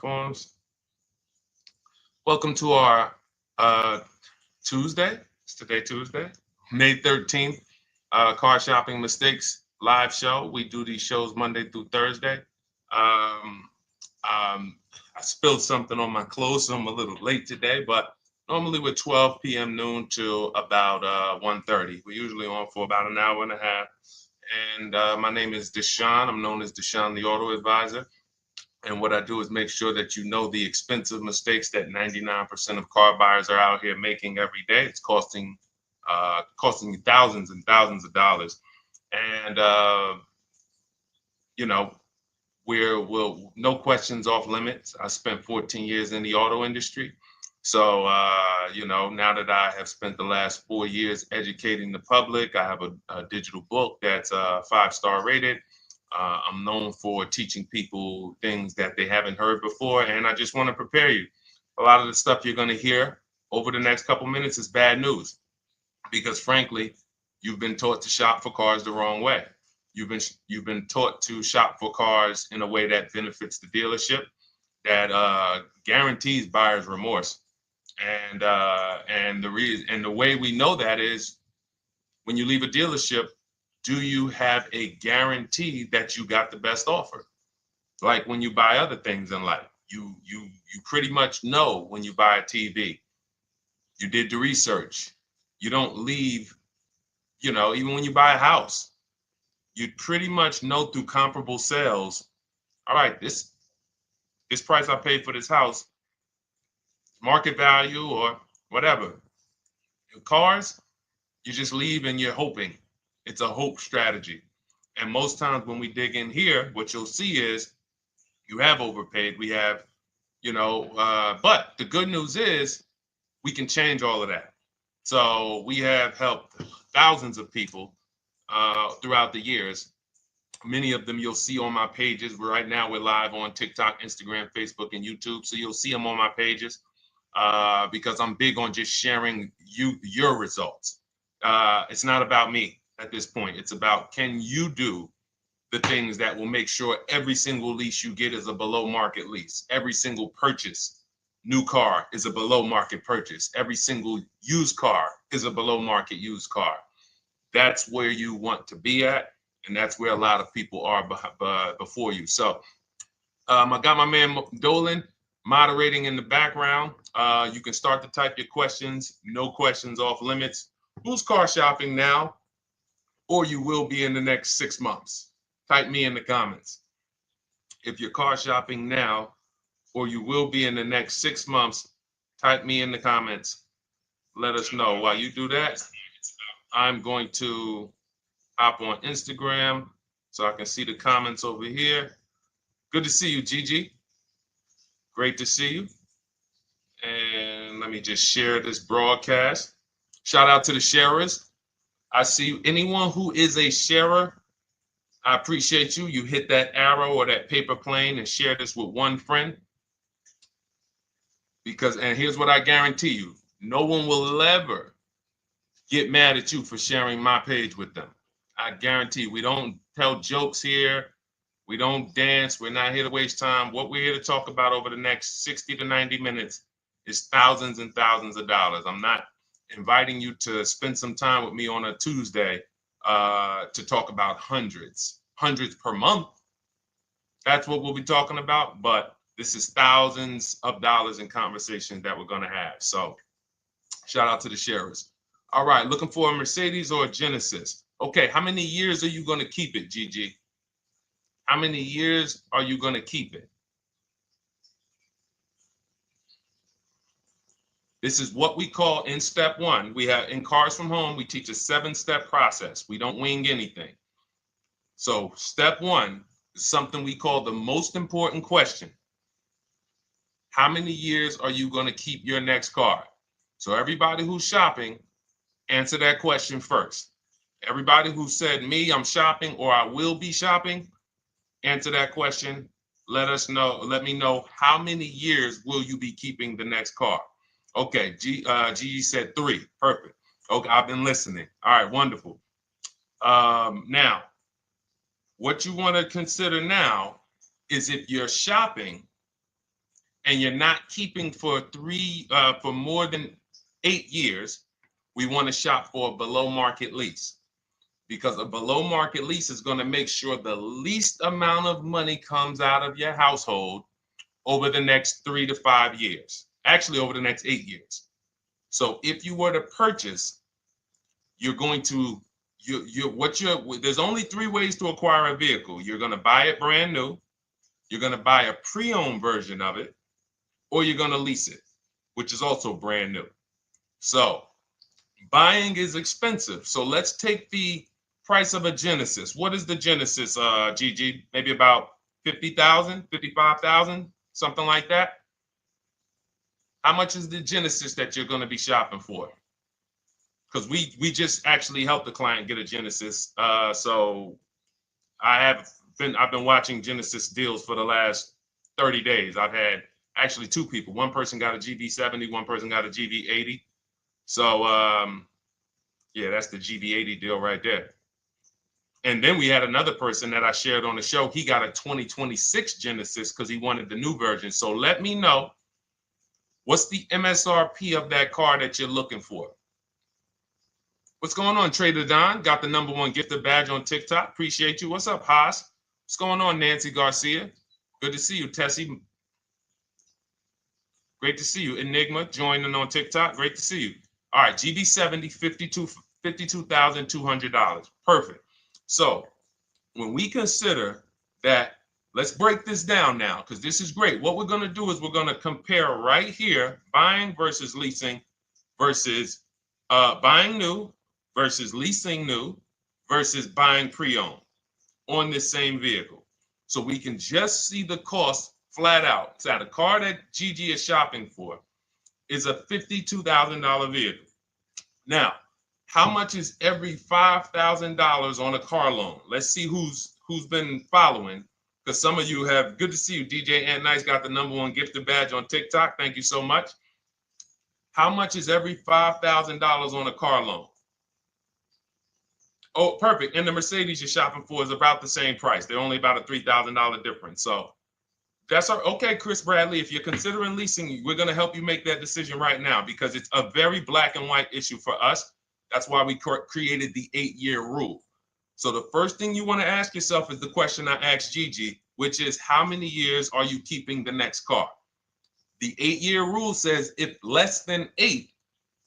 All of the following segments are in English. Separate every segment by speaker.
Speaker 1: Forms. Welcome to our Tuesday. It's today Tuesday, May 13th. Car shopping mistakes live show. We do these shows Monday through Thursday. Um, I spilled something on my clothes, so I'm a little late today, but normally we're 12 p.m. noon till about 1:30. We're usually on for about an hour and a half. And my name is Deshone. I'm known as Deshone the Auto Advisor. And what I do is make sure that you know the expensive mistakes that 99% of car buyers are out here making every day. It's costing you thousands and thousands of dollars. And you know, we'll no questions off limits. I spent 14 years in the auto industry. So now that I have spent the last 4 years educating the public, I have a digital book that's 5-star rated. I'm known for teaching people things that they haven't heard before, and I just want to prepare you. A lot of the stuff you're going to hear over the next couple minutes is bad news because, frankly, you've been taught to shop for cars the wrong way. You've been taught to shop for cars in a way that benefits the dealership, that guarantees buyer's remorse, and the way we know that is when you leave a dealership. Do you have a guarantee that you got the best offer? Like when you buy other things in life, you pretty much know when you buy a TV. You did the research. You don't leave, even when you buy a house, you pretty much know through comparable sales, all right, this price I paid for this house, market value or whatever. Cars, you just leave and you're hoping. It's a hope strategy. And most times when we dig in here, what you'll see is you have overpaid. We have, but the good news is we can change all of that. So we have helped thousands of people throughout the years. Many of them you'll see on my pages. Right now we're live on TikTok, Instagram, Facebook, and YouTube. So you'll see them on my pages because I'm big on just sharing your results. It's not about me at this point. It's about, can you do the things that will make sure every single lease you get is a below market lease. Every single purchase, new car, is a below market purchase. Every single used car is a below market used car. That's where you want to be at, and that's where a lot of people are before you. So I got my man Dolan moderating in the background. You can start to type your questions. No questions off limits. Who's car shopping now, or you will be in the next 6 months? Type me in the comments. If you're car shopping now, or you will be in the next 6 months, type me in the comments. Let us know. While you do that, I'm going to hop on Instagram so I can see the comments over here. Good to see you, Gigi. Great to see you. And let me just share this broadcast. Shout out to the sharers. I see anyone who is a sharer. I appreciate you. You hit that arrow or that paper plane and share this with one friend. And here's what I guarantee you. No one will ever get mad at you for sharing my page with them. I guarantee you, we don't tell jokes here. We don't dance. We're not here to waste time. What we're here to talk about over the next 60 to 90 minutes is thousands and thousands of dollars. I'm not inviting you to spend some time with me on a Tuesday to talk about hundreds per month. That's what we'll be talking about. But this is thousands of dollars in conversations that we're going to have. So shout out to the sharers. All right, looking for a Mercedes or a Genesis. Okay, how many years are you going to keep it, Gigi? How many years are you going to keep it? This is what we call in step one. We have in Cars from Home, we teach a 7-step process. We don't wing anything. So step one is something we call the most important question. How many years are you going to keep your next car? So everybody who's shopping, answer that question first. Everybody who said me, I'm shopping, or I will be shopping, answer that question. Let me know how many years will you be keeping the next car? Okay, Gigi said 3. Perfect. Okay, I've been listening. All right, wonderful. Now, what you want to consider now is if you're shopping, and you're not keeping for more than 8 years, we want to shop for a below market lease, because a below market lease is going to make sure the least amount of money comes out of your household over the next 3 to 5 years, actually over the next 8 years. So if you were to purchase, you're going to, there's only 3 ways to acquire a vehicle. You're going to buy it brand new, you're going to buy a pre-owned version of it, or you're going to lease it, which is also brand new. So buying is expensive. So let's take the price of a Genesis. What is the Genesis, Gigi? Maybe about 50,000, 55,000, something like that. How much is the Genesis that you're going to be shopping for? Because we just actually helped the client get a Genesis. So I've been watching Genesis deals for the last 30 days. I've had actually 2 people. One person got a GB70, one person got a GB80. So yeah, that's the GB80 deal right there. And then we had another person that I shared on the show. He got a 2026 Genesis because he wanted the new version. So let me know, what's the MSRP of that car that you're looking for? What's going on, Trader Don? Got the #1 gifted badge on TikTok. Appreciate you. What's up, Haas? What's going on, Nancy Garcia? Good to see you, Tessie. Great to see you. Enigma joining on TikTok. Great to see you. All right, GB70, $52,200. Perfect. So when we consider that, let's break this down now, because this is great. What we're going to do is we're going to compare right here, buying versus leasing versus buying new versus leasing new versus buying pre-owned on this same vehicle. So we can just see the cost flat out. So the car that Gigi is shopping for is a $52,000 vehicle. Now, how much is every $5,000 on a car loan? Let's see who's been following, because some of you have. Good to see you, DJ Ant Nice got the #1 gifted badge on TikTok. Thank you so much. How much is every $5,000 on a car loan? Oh, perfect. And the Mercedes you're shopping for is about the same price. They're only about a $3,000 difference. So that's okay, Chris Bradley. If you're considering leasing, we're going to help you make that decision right now, because it's a very black and white issue for us. That's why we created the 8-year rule. So the first thing you want to ask yourself is the question I asked Gigi, which is, how many years are you keeping the next car? The 8-year rule says if less than 8,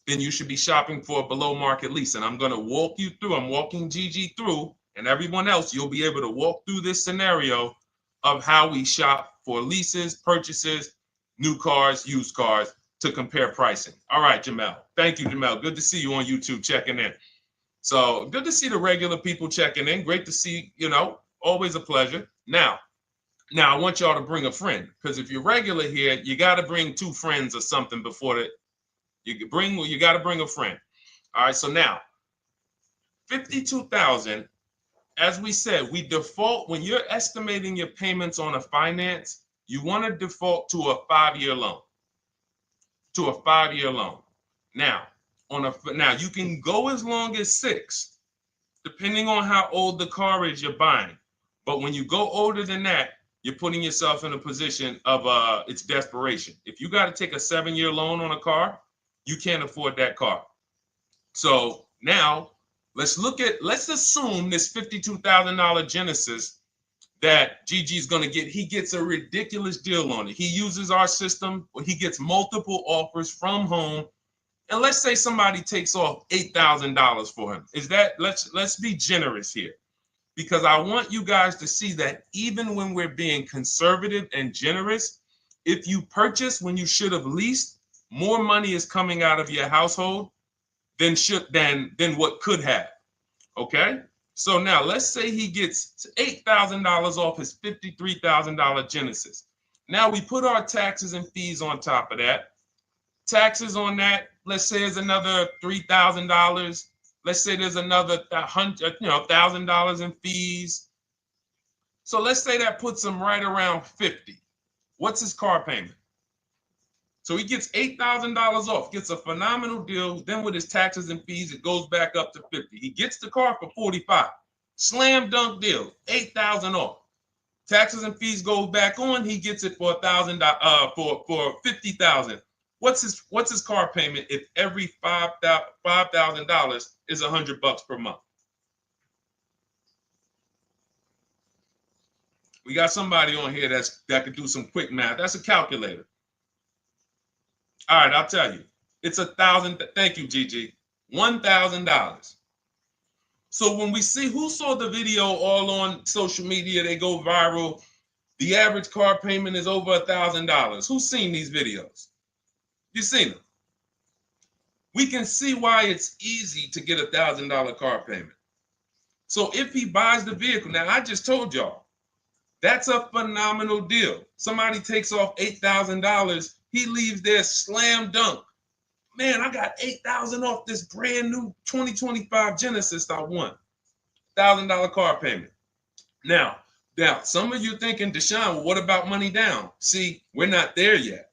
Speaker 1: then you should be shopping for a below market lease. And I'm going to walk you through, I'm walking Gigi through, and everyone else, you'll be able to walk through this scenario of how we shop for leases, purchases, new cars, used cars, to compare pricing. All right, Jamel. Thank you, Jamel. Good to see you on YouTube checking in. So good to see the regular people checking in. Great to see, always a pleasure. Now I want y'all to bring a friend, because if you're regular here, you got to bring 2 friends or something before you got to bring a friend. All right, so now 52,000, as we said, we default when you're estimating your payments on a finance, you want to default to a 5-year loan. Now, you can go as long as 6, depending on how old the car is you're buying. But when you go older than that, you're putting yourself in a position of it's desperation. If you got to take a 7-year loan on a car, you can't afford that car. So now let's assume this $52,000 Genesis that Gigi's going to get. He gets a ridiculous deal on it. He uses our system, he gets multiple offers from home. And let's say somebody takes off $8,000 for him. Let's be generous here, because I want you guys to see that even when we're being conservative and generous, if you purchase when you should have leased, more money is coming out of your household than what could have. Okay? So now let's say he gets $8,000 off his $53,000 Genesis. Now we put our taxes and fees on top of that. Taxes on that, let's say, is another $3,000. Let's say there's another $1,000 in fees. So let's say that puts him right around 50. What's his car payment? So he gets $8,000 off, gets a phenomenal deal. Then with his taxes and fees, it goes back up to 50. He gets the car for 45. Slam dunk deal, $8,000 off. Taxes and fees go back on. He gets it for $1,000. For $50,000. What's his car payment if every $5,000 is $100 per month? We got somebody on here that could do some quick math. That's a calculator. All right, I'll tell you. It's $1,000. Thank you, Gigi. $1,000. So when we see who saw the video all on social media, they go viral. The average car payment is over $1,000. Who's seen these videos? You've seen them. We can see why it's easy to get $1,000 car payment. So if he buys the vehicle, now I just told y'all, that's a phenomenal deal. Somebody takes off $8,000. He leaves there slam dunk. Man, I got $8,000 off this brand new 2025 Genesis I won. $1,000 car payment. Now, some of you thinking, Deshone, well, what about money down? See, we're not there yet.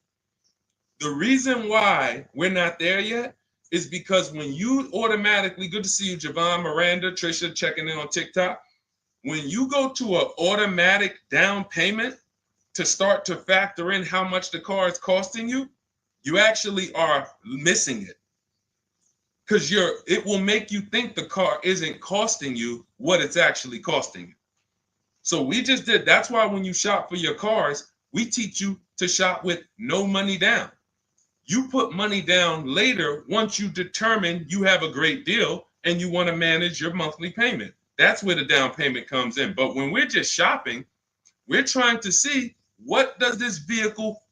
Speaker 1: The reason why we're not there yet is because when you automatically, good to see you, Javon, Miranda, Trisha, checking in on TikTok. When you go to an automatic down payment to start to factor in how much the car is costing you, you actually are missing it. Because it will make you think the car isn't costing you what it's actually costing you. So we just did. That's why when you shop for your cars, we teach you to shop with no money down. You put money down later once you determine you have a great deal and you want to manage your monthly payment. That's where the down payment comes in. But when we're just shopping, we're trying to see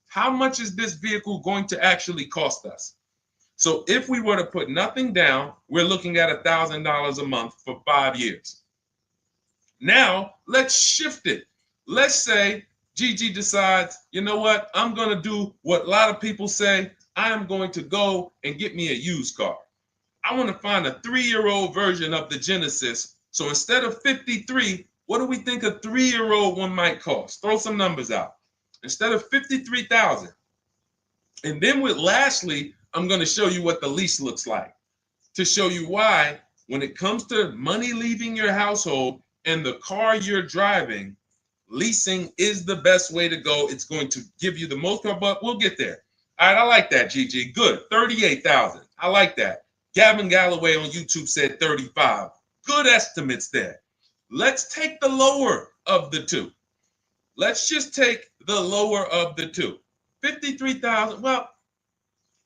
Speaker 1: how much is this vehicle going to actually cost us? So if we were to put nothing down, we're looking at $1,000 a month for 5 years. Now, let's shift it. Let's say Gigi decides, you know what? I'm going to do what a lot of people say. I am going to go and get me a used car. I want to find a 3-year-old version of the Genesis. So instead of $53,000, what do we think a 3-year-old one might cost? Throw some numbers out. Instead of $53,000. And then lastly, I'm going to show you what the lease looks like to show you why when it comes to money leaving your household and the car you're driving, leasing is the best way to go. It's going to give you the most, but we'll get there. All right, I like that, Gigi. Good. 38,000. I like that. Gavin Galloway on YouTube said 35. Good estimates there. Let's take the lower of the two. Let's just take the lower of the two. 53,000. Well,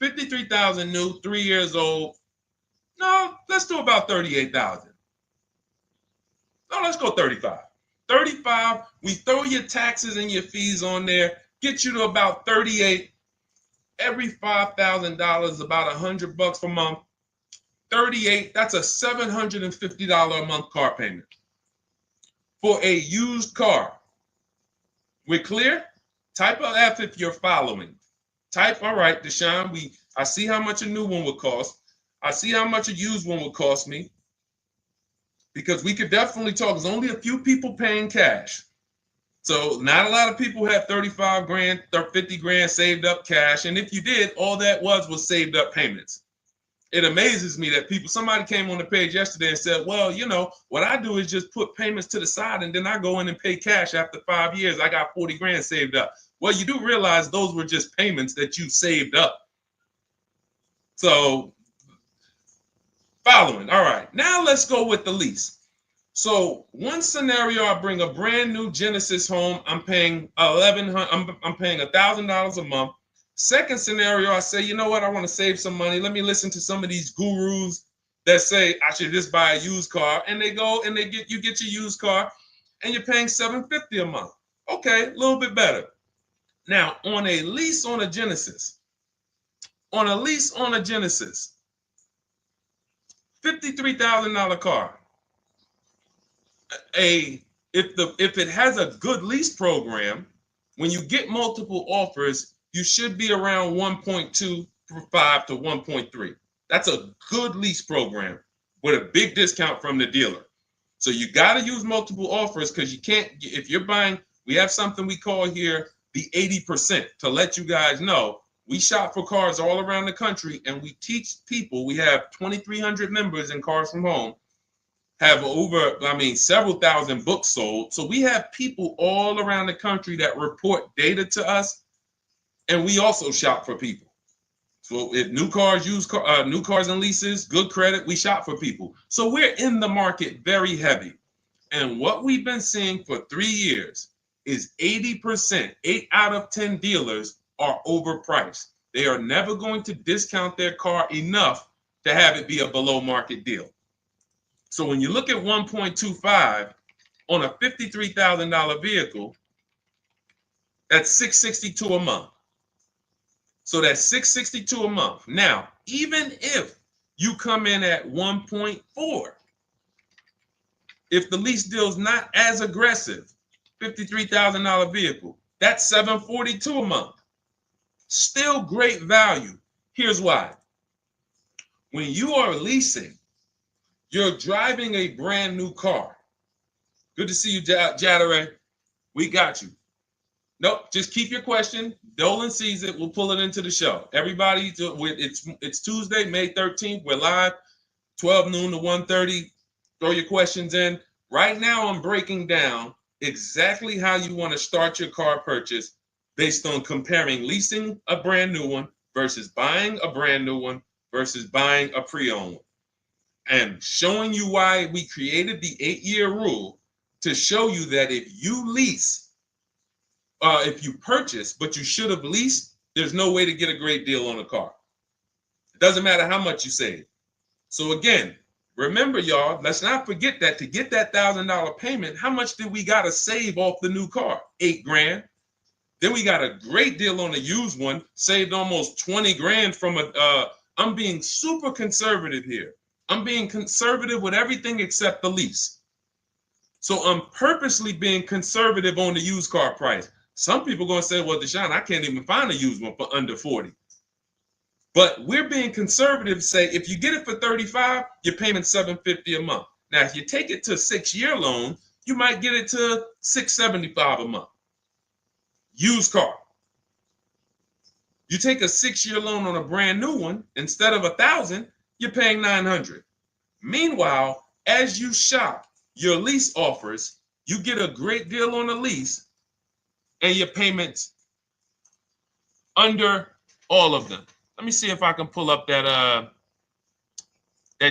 Speaker 1: 53,000 new, 3 years old. No, let's do about 38,000. No, let's go 35. 35, we throw your taxes and your fees on there, get you to about 38. Every $5,000, about $100 per month. 38, that's a $750 a month car payment for a used car. We're clear? Type of F if you're following. Type, all right, Deshone, I see how much a new one would cost. I see how much a used one would cost me. Because we could definitely talk. There's only a few people paying cash. So not a lot of people have 35 grand, 50 grand saved up cash. And if you did, all that was saved up payments. It amazes me that somebody came on the page yesterday and said, well, you know, what I do is just put payments to the side and then I go in and pay cash after 5 years. I got 40 grand saved up. Well, you do realize those were just payments that you saved up. So following. All right, now let's go with the lease. So one scenario, I bring a brand new Genesis home. I'm paying $1,000 a month. Second scenario, I say, you know what? I want to save some money. Let me listen to some of these gurus that say I should just buy a used car, and they go and you get your used car, and you're paying $750 a month. Okay, a little bit better. Now on a lease on a Genesis, $53,000 car. If it has a good lease program, when you get multiple offers, you should be around 1.25 to 1.3. That's a good lease program with a big discount from the dealer. So you got to use multiple offers because you can't, if you're buying, we have something we call here the 80% to let you guys know. We shop for cars all around the country and we teach people, we have 2,300 members in Cars from Home, have several thousand books sold. So we have people all around the country that report data to us, and we also shop for people. So if new cars, new cars and leases, good credit, we shop for people. So we're in the market very heavy. And what we've been seeing for 3 years is 80%, 8 out of 10 dealers are overpriced. They are never going to discount their car enough to have it be a below market deal. So when you look at 1.25 on a $53,000 vehicle, that's $662 a month. So that's $662 a month. Now, even if you come in at 1.4, if the lease deal is not as aggressive, $53,000 vehicle, that's $742 a month. Still great value. Here's why. When you are leasing, you're driving a brand new car. Good to see you, Jadare. We got you. Nope, just keep your question. Dolan sees it. We'll pull it into the show. Everybody, it's Tuesday, May 13th. We're live, 12 noon to 1:30. Throw your questions in. Right now, I'm breaking down exactly how you want to start your car purchase based on comparing leasing a brand new one versus buying a brand new one versus buying a pre-owned one. And showing you why we created the 8-year rule to show you that if you lease, if you purchase, but you should have leased, there's no way to get a great deal on a car. It doesn't matter how much you save. So again, remember, y'all, let's not forget that to get that $1,000 payment, how much did we got to save off the new car? $8,000. Then we got a great deal on a used one, saved almost 20 grand from I'm being super conservative here. I'm being conservative with everything except the lease. So I'm purposely being conservative on the used car price. Some people are going to say, well, Deshone, I can't even find a used one for under 40. But we're being conservative, say if you get it for 35, you're paying $750 a month. Now, if you take it to a 6-year loan, you might get it to $675 a month. Used car. You take a 6-year loan on a brand new one, instead of $1,000, you're paying $900. Meanwhile, as you shop your lease offers, you get a great deal on the lease, and your payments under all of them. Let me see if I can pull up that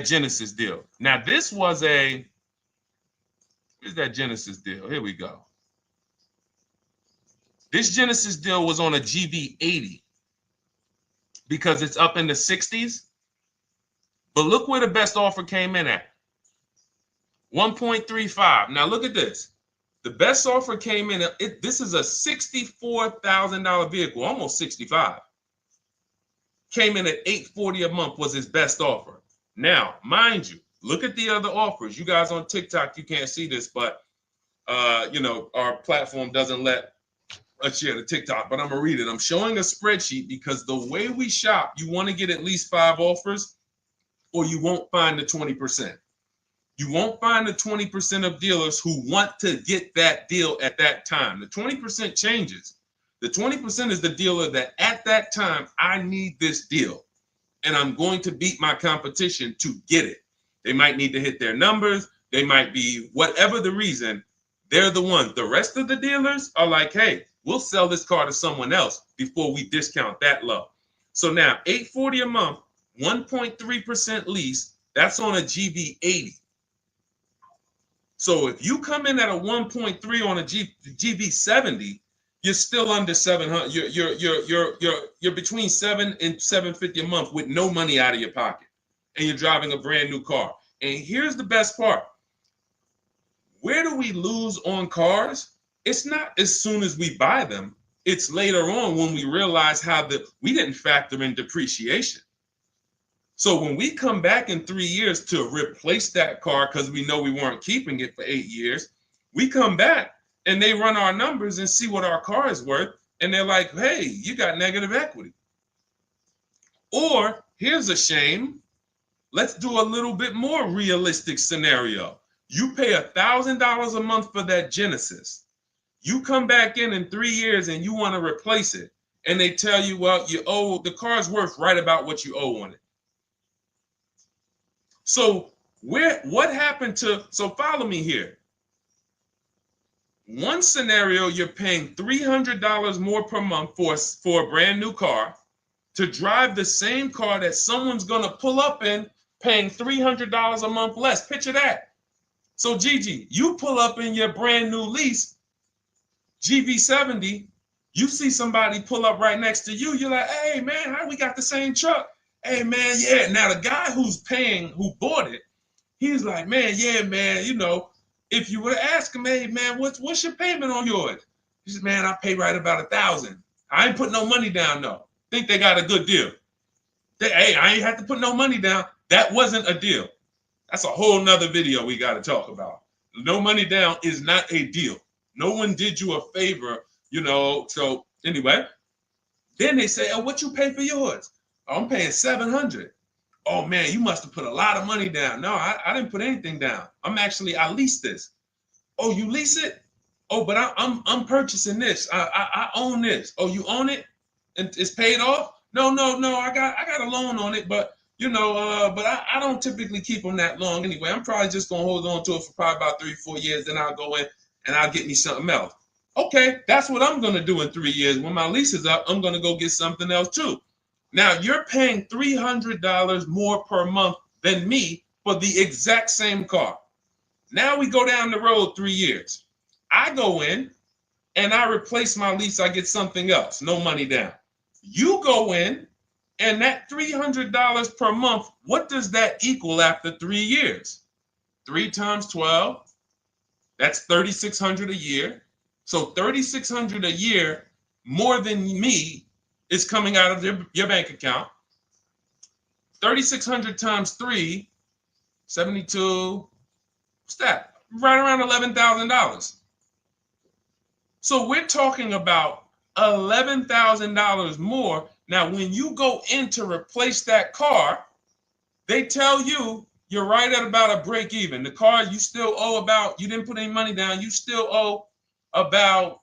Speaker 1: Genesis deal. Now, this was where's that Genesis deal? Here we go. This Genesis deal was on a GV80 because it's up in the 60s. But look where the best offer came in at. 1.35. Now look at this. The best offer came in, this is a $64,000 vehicle, almost 65. Came in at $840 a month was his best offer. Now, mind you, look at the other offers. You guys on TikTok, you can't see this, but our platform doesn't let us share the TikTok, but I'm gonna read it. I'm showing a spreadsheet because the way we shop, you want to get at least 5 offers or you won't find the 20%. You won't find the 20% of dealers who want to get that deal at that time. The 20% changes. The 20% is the dealer that at that time, I need this deal and I'm going to beat my competition to get it. They might need to hit their numbers. They might be whatever the reason. They're the ones. The rest of the dealers are like, hey, we'll sell this car to someone else before we discount that low. So now $840 a month, 1.3% lease, that's on a GV80. So if you come in at a 1.3 on a GV70, you're still under 700. You're between 7 and 750 a month with no money out of your pocket, and you're driving a brand new car. And here's the best part: where do we lose on cars? It's not as soon as we buy them. It's later on when we realize we didn't factor in depreciation. So when we come back in 3 years to replace that car because we know we weren't keeping it for 8 years, we come back and they run our numbers and see what our car is worth. And they're like, hey, you got negative equity. Or here's a shame. Let's do a little bit more realistic scenario. You pay $1,000 a month for that Genesis. You come back in 3 years and you want to replace it. And they tell you, well, the car's worth right about what you owe on it. So What happened to, so follow me here. One scenario, you're paying $300 more per month for a brand new car to drive the same car that someone's going to pull up in, paying $300 a month less. Picture that. So Gigi, you pull up in your brand new lease, GV70, you see somebody pull up right next to you. You're like, hey man, how we got the same truck? Hey man, yeah. Now the guy who bought it, he's like, man, yeah, man, you know, if you were to ask him, hey man, what's your payment on yours? He says, man, I pay right about $1,000. I ain't put no money down though. Think they got a good deal. Hey, I ain't had to put no money down. That wasn't a deal. That's a whole nother video we got to talk about. No money down is not a deal. No one did you a favor, you know. So anyway, then they say, oh, what you pay for yours? Oh, I'm paying $700. Oh man, you must have put a lot of money down. No, I didn't put anything down. I leased this. Oh, you lease it? Oh, but I'm purchasing this. I own this. Oh, you own it? And it's paid off? No. I got a loan on it, but you know, but I don't typically keep them that long anyway. I'm probably just gonna hold on to it for probably about 3-4 years. Then I'll go in and I'll get me something else. Okay, that's what I'm gonna do in 3 years. When my lease is up, I'm gonna go get something else too. Now you're paying $300 more per month than me for the exact same car. Now we go down the road 3 years. I go in and I replace my lease. I get something else, no money down. You go in and that $300 per month, what does that equal after 3 years? 3 times 12, that's $3,600 a year. So $3,600 a year more than me is coming out of your bank account. 3,600 times 3, 72, what's that? Right around $11,000. So we're talking about $11,000 more. Now, when you go in to replace that car, they tell you you're right at about a break even. The car you still owe about, you didn't put any money down, you still owe about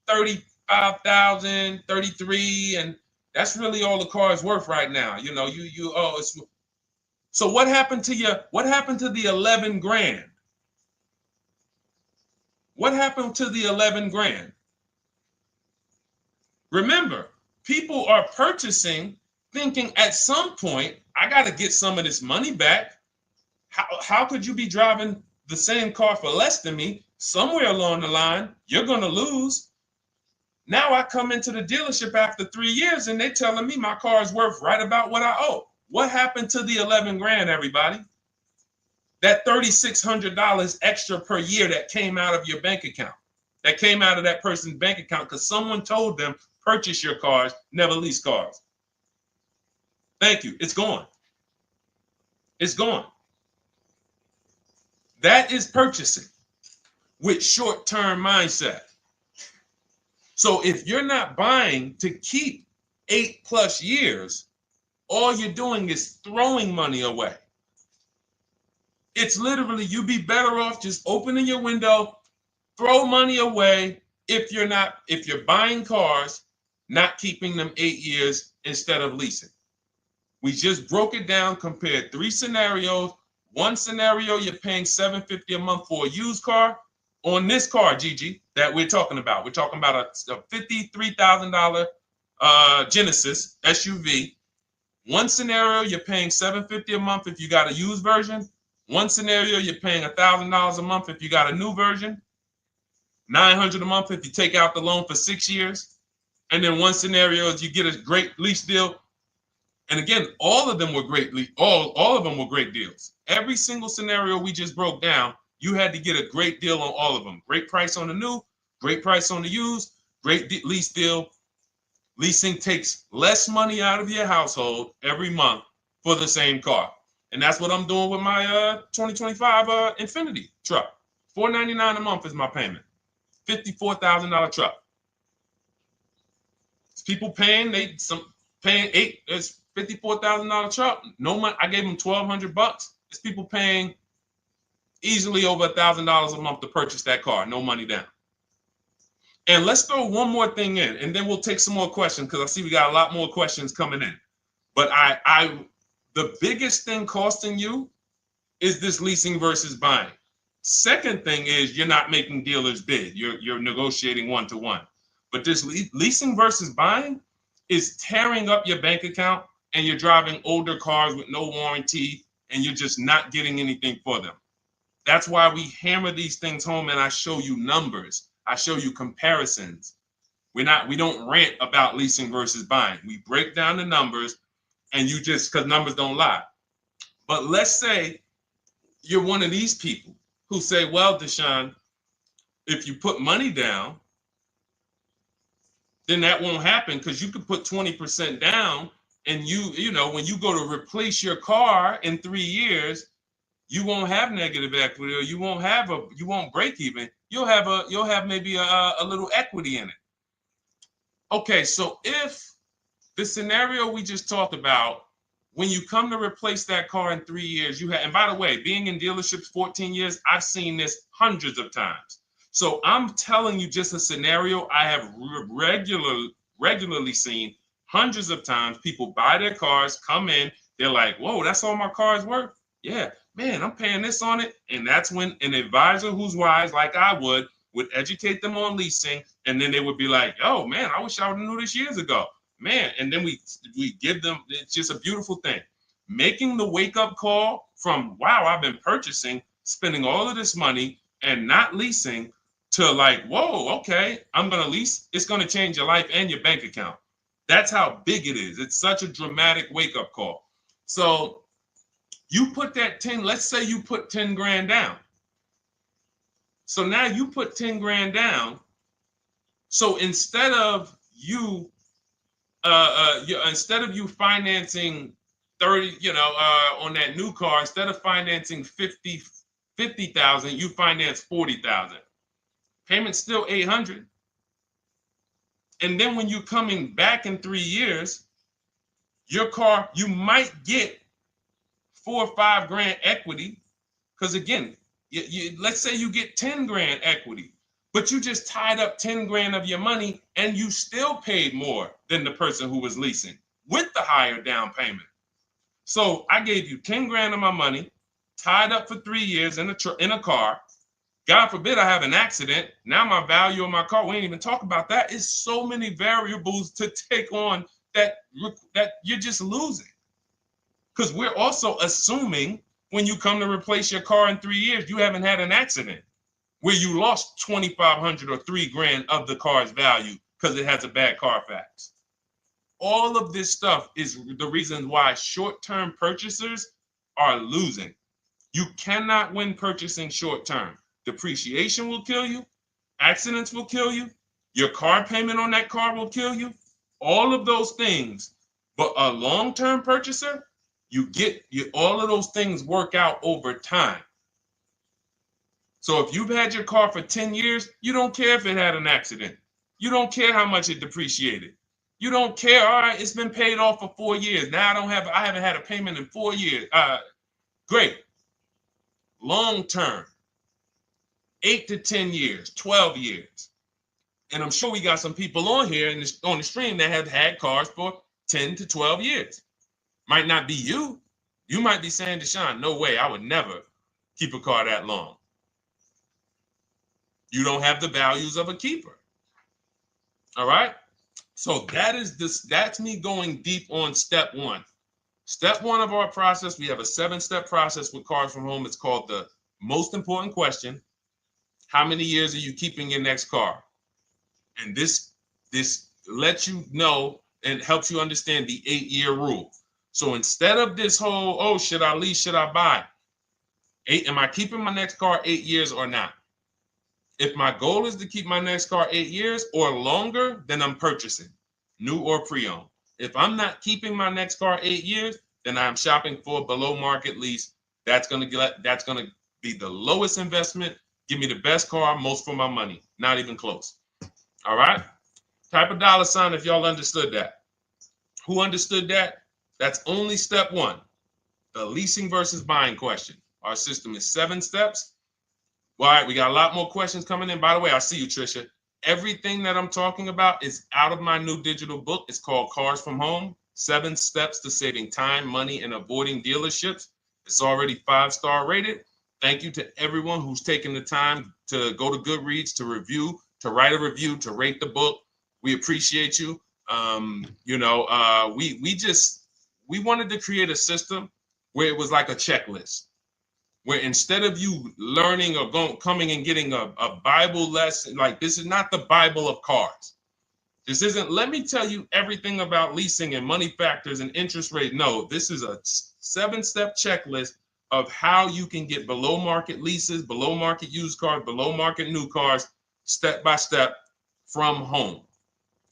Speaker 1: 35,000, 33, and that's really all the car is worth right now. You know, you owe. So what happened to you? What happened to the 11 grand? What happened to the 11 grand? Remember, people are purchasing thinking at some point, I got to get some of this money back. How could you be driving the same car for less than me? Somewhere along the line, you're going to lose. Now I come into the dealership after 3 years and they're telling me my car is worth right about what I owe. What happened to the 11 grand, everybody? That $3,600 extra per year that came out of your bank account, that came out of that person's bank account because someone told them, purchase your cars, never lease cars. Thank you. It's gone. It's gone. That is purchasing with short-term mindset. So if you're not buying to keep 8+ years, all you're doing is throwing money away. It's literally, you'd be better off just opening your window, throw money away if you're buying cars, not keeping them 8 years instead of leasing. We just broke it down, compared 3 scenarios. One scenario, you're paying $750 a month for a used car. On this car, Gigi, that we're talking about a $53,000 Genesis SUV. One scenario, you're paying $750 a month if you got a used version. One scenario, you're paying $1,000 a month if you got a new version. $900 a month if you take out the loan for 6 years. And then one scenario is you get a great lease deal. And again, all of them were great. All of them were great deals. Every single scenario we just broke down, you had to get a great deal on all of them. Great price on the new, great price on the used, great lease deal. Leasing takes less money out of your household every month for the same car. And that's what I'm doing with my 2025 Infiniti truck. $499 a month is my payment. $54,000 truck. It's people paying, it's $54,000 truck. No money. I gave them $1,200. It's people paying easily over $1,000 a month to purchase that car. No money down. And let's throw one more thing in, and then we'll take some more questions because I see we got a lot more questions coming in. But the biggest thing costing you is this leasing versus buying? Second thing is you're not making dealers bid. You're negotiating one-to-one. But this leasing versus buying is tearing up your bank account, and you're driving older cars with no warranty, and you're just not getting anything for them. That's why we hammer these things home, and I show you numbers. I show you comparisons. We don't rant about leasing versus buying. We break down the numbers, and you just, because numbers don't lie. But let's say you're one of these people who say, well, Deshone, if you put money down, then that won't happen, because you could put 20% down, and you know, when you go to replace your car in 3 years, you won't have negative equity, or you won't break even. You'll have maybe a little equity in it. Okay, so if the scenario we just talked about, when you come to replace that car in 3 years, and by the way, being in dealerships 14 years, I've seen this hundreds of times. So I'm telling you just a scenario I have regularly seen hundreds of times. People buy their cars, come in, they're like, whoa, that's all my car's worth? Yeah, man, I'm paying this on it. And that's when an advisor who's wise, like I would educate them on leasing. And then they would be like, oh, man, I wish I would have knew this years ago. Man, and then we give them, it's just a beautiful thing. Making the wake-up call from, wow, I've been purchasing, spending all of this money and not leasing, to like, whoa, okay, I'm going to lease. It's going to change your life and your bank account. That's how big it is. It's such a dramatic wake-up call. So you put that 10, let's say you put 10 grand down. So now you put 10 grand down. So instead of you financing 30, on that new car, instead of financing 50,000, you finance 40,000. Payment's still 800. And then when you're coming back in 3 years, your car, you might get 4 or 5 grand equity. Because again, let's say you get 10 grand equity, but you just tied up 10 grand of your money, and you still paid more than the person who was leasing with the higher down payment. So I gave you 10 grand of my money, tied up for 3 years in a car. God forbid I have an accident. Now my value of my car, we ain't even talk about that. It's so many variables to take on that you're just losing. Because we're also assuming when you come to replace your car in 3 years, you haven't had an accident where you lost 2,500 or 3 grand of the car's value because it has a bad Carfax. All of this stuff is the reason why short-term purchasers are losing. You cannot win purchasing short-term. Depreciation will kill you. Accidents will kill you. Your car payment on that car will kill you. All of those things. But a long-term purchaser, all of those things work out over time. So if you've had your car for 10 years, you don't care if it had an accident. You don't care how much it depreciated. You don't care. All right, it's been paid off for 4 years. Now I haven't had a payment in 4 years. Great. Long-term. 8 to 10 years, 12 years. And I'm sure we got some people on here on the stream that have had cars for 10 to 12 years. Might not be you. You might be saying, Deshone, no way, I would never keep a car that long. You don't have the values of a keeper. All right? So that's me going deep on step one. Step one of our process, we have a 7-step process with Cars from Home. It's called the most important question. How many years are you keeping your next car? And this lets you know and helps you understand the 8-year rule. So instead of this whole, oh, should I lease, should I buy? Am I keeping my next car 8 years or not? If my goal is to keep my next car 8 years or longer, then I'm purchasing, new or pre-owned. If I'm not keeping my next car 8 years, then I'm shopping for a below market lease. That's gonna be the lowest investment. Give me the best car, most for my money. Not even close. All right? Type a dollar sign if y'all understood that. Who understood that? That's only step one. The leasing versus buying question. Our system is 7 steps. All right, we got a lot more questions coming in. By the way, I see you, Trisha. Everything that I'm talking about is out of my new digital book. It's called Cars from Home, 7 Steps to Saving Time, Money, and Avoiding Dealerships. It's already 5-star rated. Thank you to everyone who's taken the time to go to Goodreads to review, to write a review, to rate the book. We appreciate you. We wanted to create a system where it was like a checklist, where instead of you learning or coming and getting a Bible lesson, like this is not the Bible of cars. This isn't, let me tell you everything about leasing and money factors and interest rate. No, this is a 7-step checklist of how you can get below market leases, below market used cars, below market new cars, step by step from home.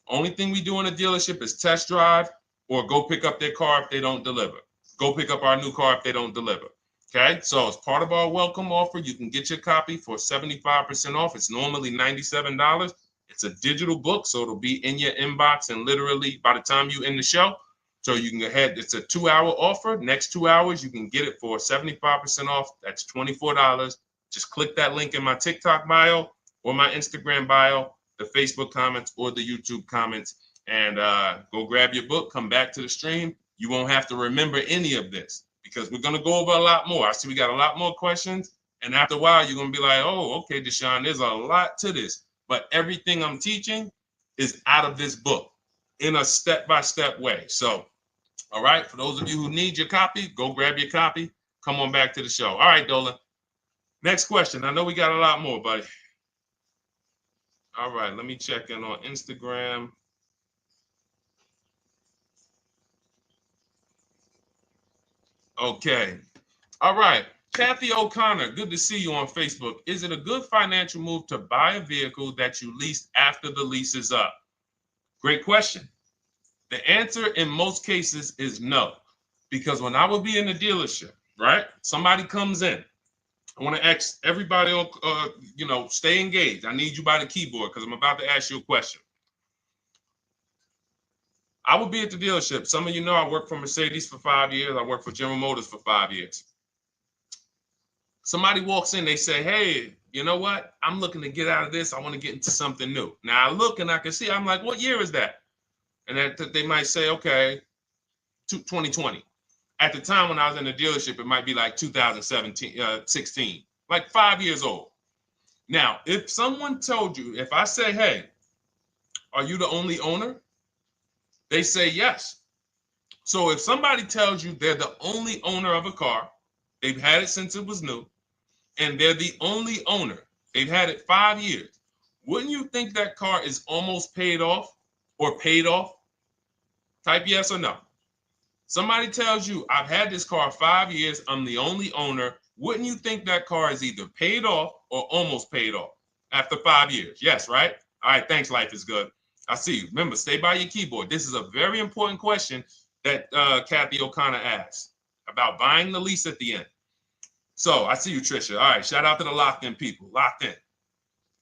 Speaker 1: Only thing we do in a dealership is test drive or go pick up their car if they don't deliver. Go pick up our new car if they don't deliver. Okay, so as part of our welcome offer, you can get your copy for 75% off. It's normally $97. It's a digital book, so it'll be in your inbox and literally by the time you end the show. So you can go ahead. It's a 2-hour offer. Next 2 hours, you can get it for 75% off. That's $24. Just click that link in my TikTok bio or my Instagram bio, the Facebook comments or the YouTube comments, and go grab your book. Come back to the stream. You won't have to remember any of this because we're going to go over a lot more. I see we got a lot more questions. And after a while, you're going to be like, oh, okay, Deshone, there's a lot to this. But everything I'm teaching is out of this book in a step-by-step way. So, all right, for those of you who need your copy, go grab your copy. Come on back to the show. All right, Dolan. Next question. I know we got a lot more, buddy. All right, let me check in on Instagram. Okay. All right. Kathy O'Connor, good to see you on Facebook. Is it a good financial move to buy a vehicle that you leased after the lease is up? Great question. The answer in most cases is no, because when I would be in the dealership, right? Somebody comes in. I want to ask everybody, stay engaged. I need you by the keyboard because I'm about to ask you a question. I would be at the dealership. Some of you know I worked for Mercedes for 5 years. I worked for General Motors for 5 years. Somebody walks in, they say, hey, you know what? I'm looking to get out of this. I want to get into something new. Now I look and I can see, I'm like, what year is that? And that they might say, okay, 2020. At the time when I was in the dealership, it might be like 16, like 5 years old. Now, if someone told you, if I say, hey, are you the only owner? They say yes. So if somebody tells you they're the only owner of a car, they've had it since it was new, and they're the only owner, they've had it 5 years, wouldn't you think that car is almost paid off or paid off? Type yes or no. Somebody tells you, I've had this car 5 years, I'm the only owner. Wouldn't you think that car is either paid off or almost paid off after 5 years? Yes, right? All right, thanks, Life is Good. I see you. Remember, stay by your keyboard. This is a very important question that Kathy O'Connor asked about buying the lease at the end. So I see you, Trisha. All right, shout out to the locked in people. Locked in.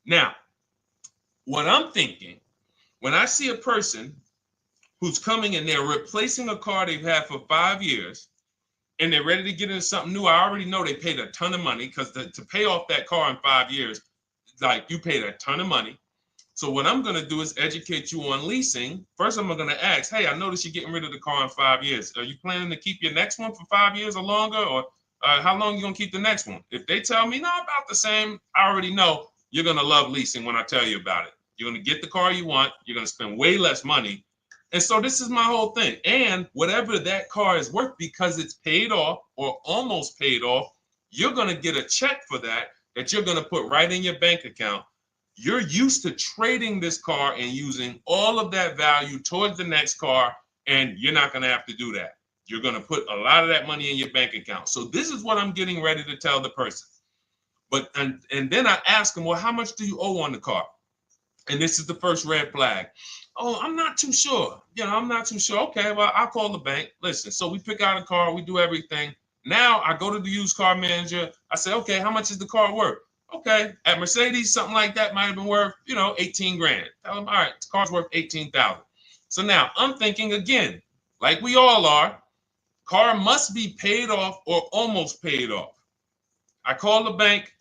Speaker 1: Now, what I'm thinking, when I see a person who's coming in, they're replacing a car they've had for 5 years, and they're ready to get into something new. I already know they paid a ton of money because to pay off that car in 5 years, like you paid a ton of money. So what I'm going to do is educate you on leasing. First, I'm going to ask, hey, I noticed you're getting rid of the car in 5 years. Are you planning to keep your next one for 5 years or longer? Or how long are you going to keep the next one? If they tell me, no, about the same, I already know you're going to love leasing when I tell you about it. You're going to get the car you want. You're going to spend way less money. And so this is my whole thing. And whatever that car is worth, because it's paid off or almost paid off, you're going to get a check for that you're going to put right in your bank account. You're used to trading this car and using all of that value towards the next car, and you're not going to have to do that. You're going to put a lot of that money in your bank account. So this is what I'm getting ready to tell the person. But and then I ask them, well, how much do you owe on the car? And this is the first red flag. Oh, I'm not too sure. I'm not too sure. Okay, well, I'll call the bank. Listen, so we pick out a car, we do everything. Now I go to the used car manager. I say, okay, how much is the car worth? Okay, at Mercedes, something like that might have been worth, 18 grand. Tell them, all right, the car's worth 18,000. So now I'm thinking again, like we all are, car must be paid off or almost paid off. I call the bank.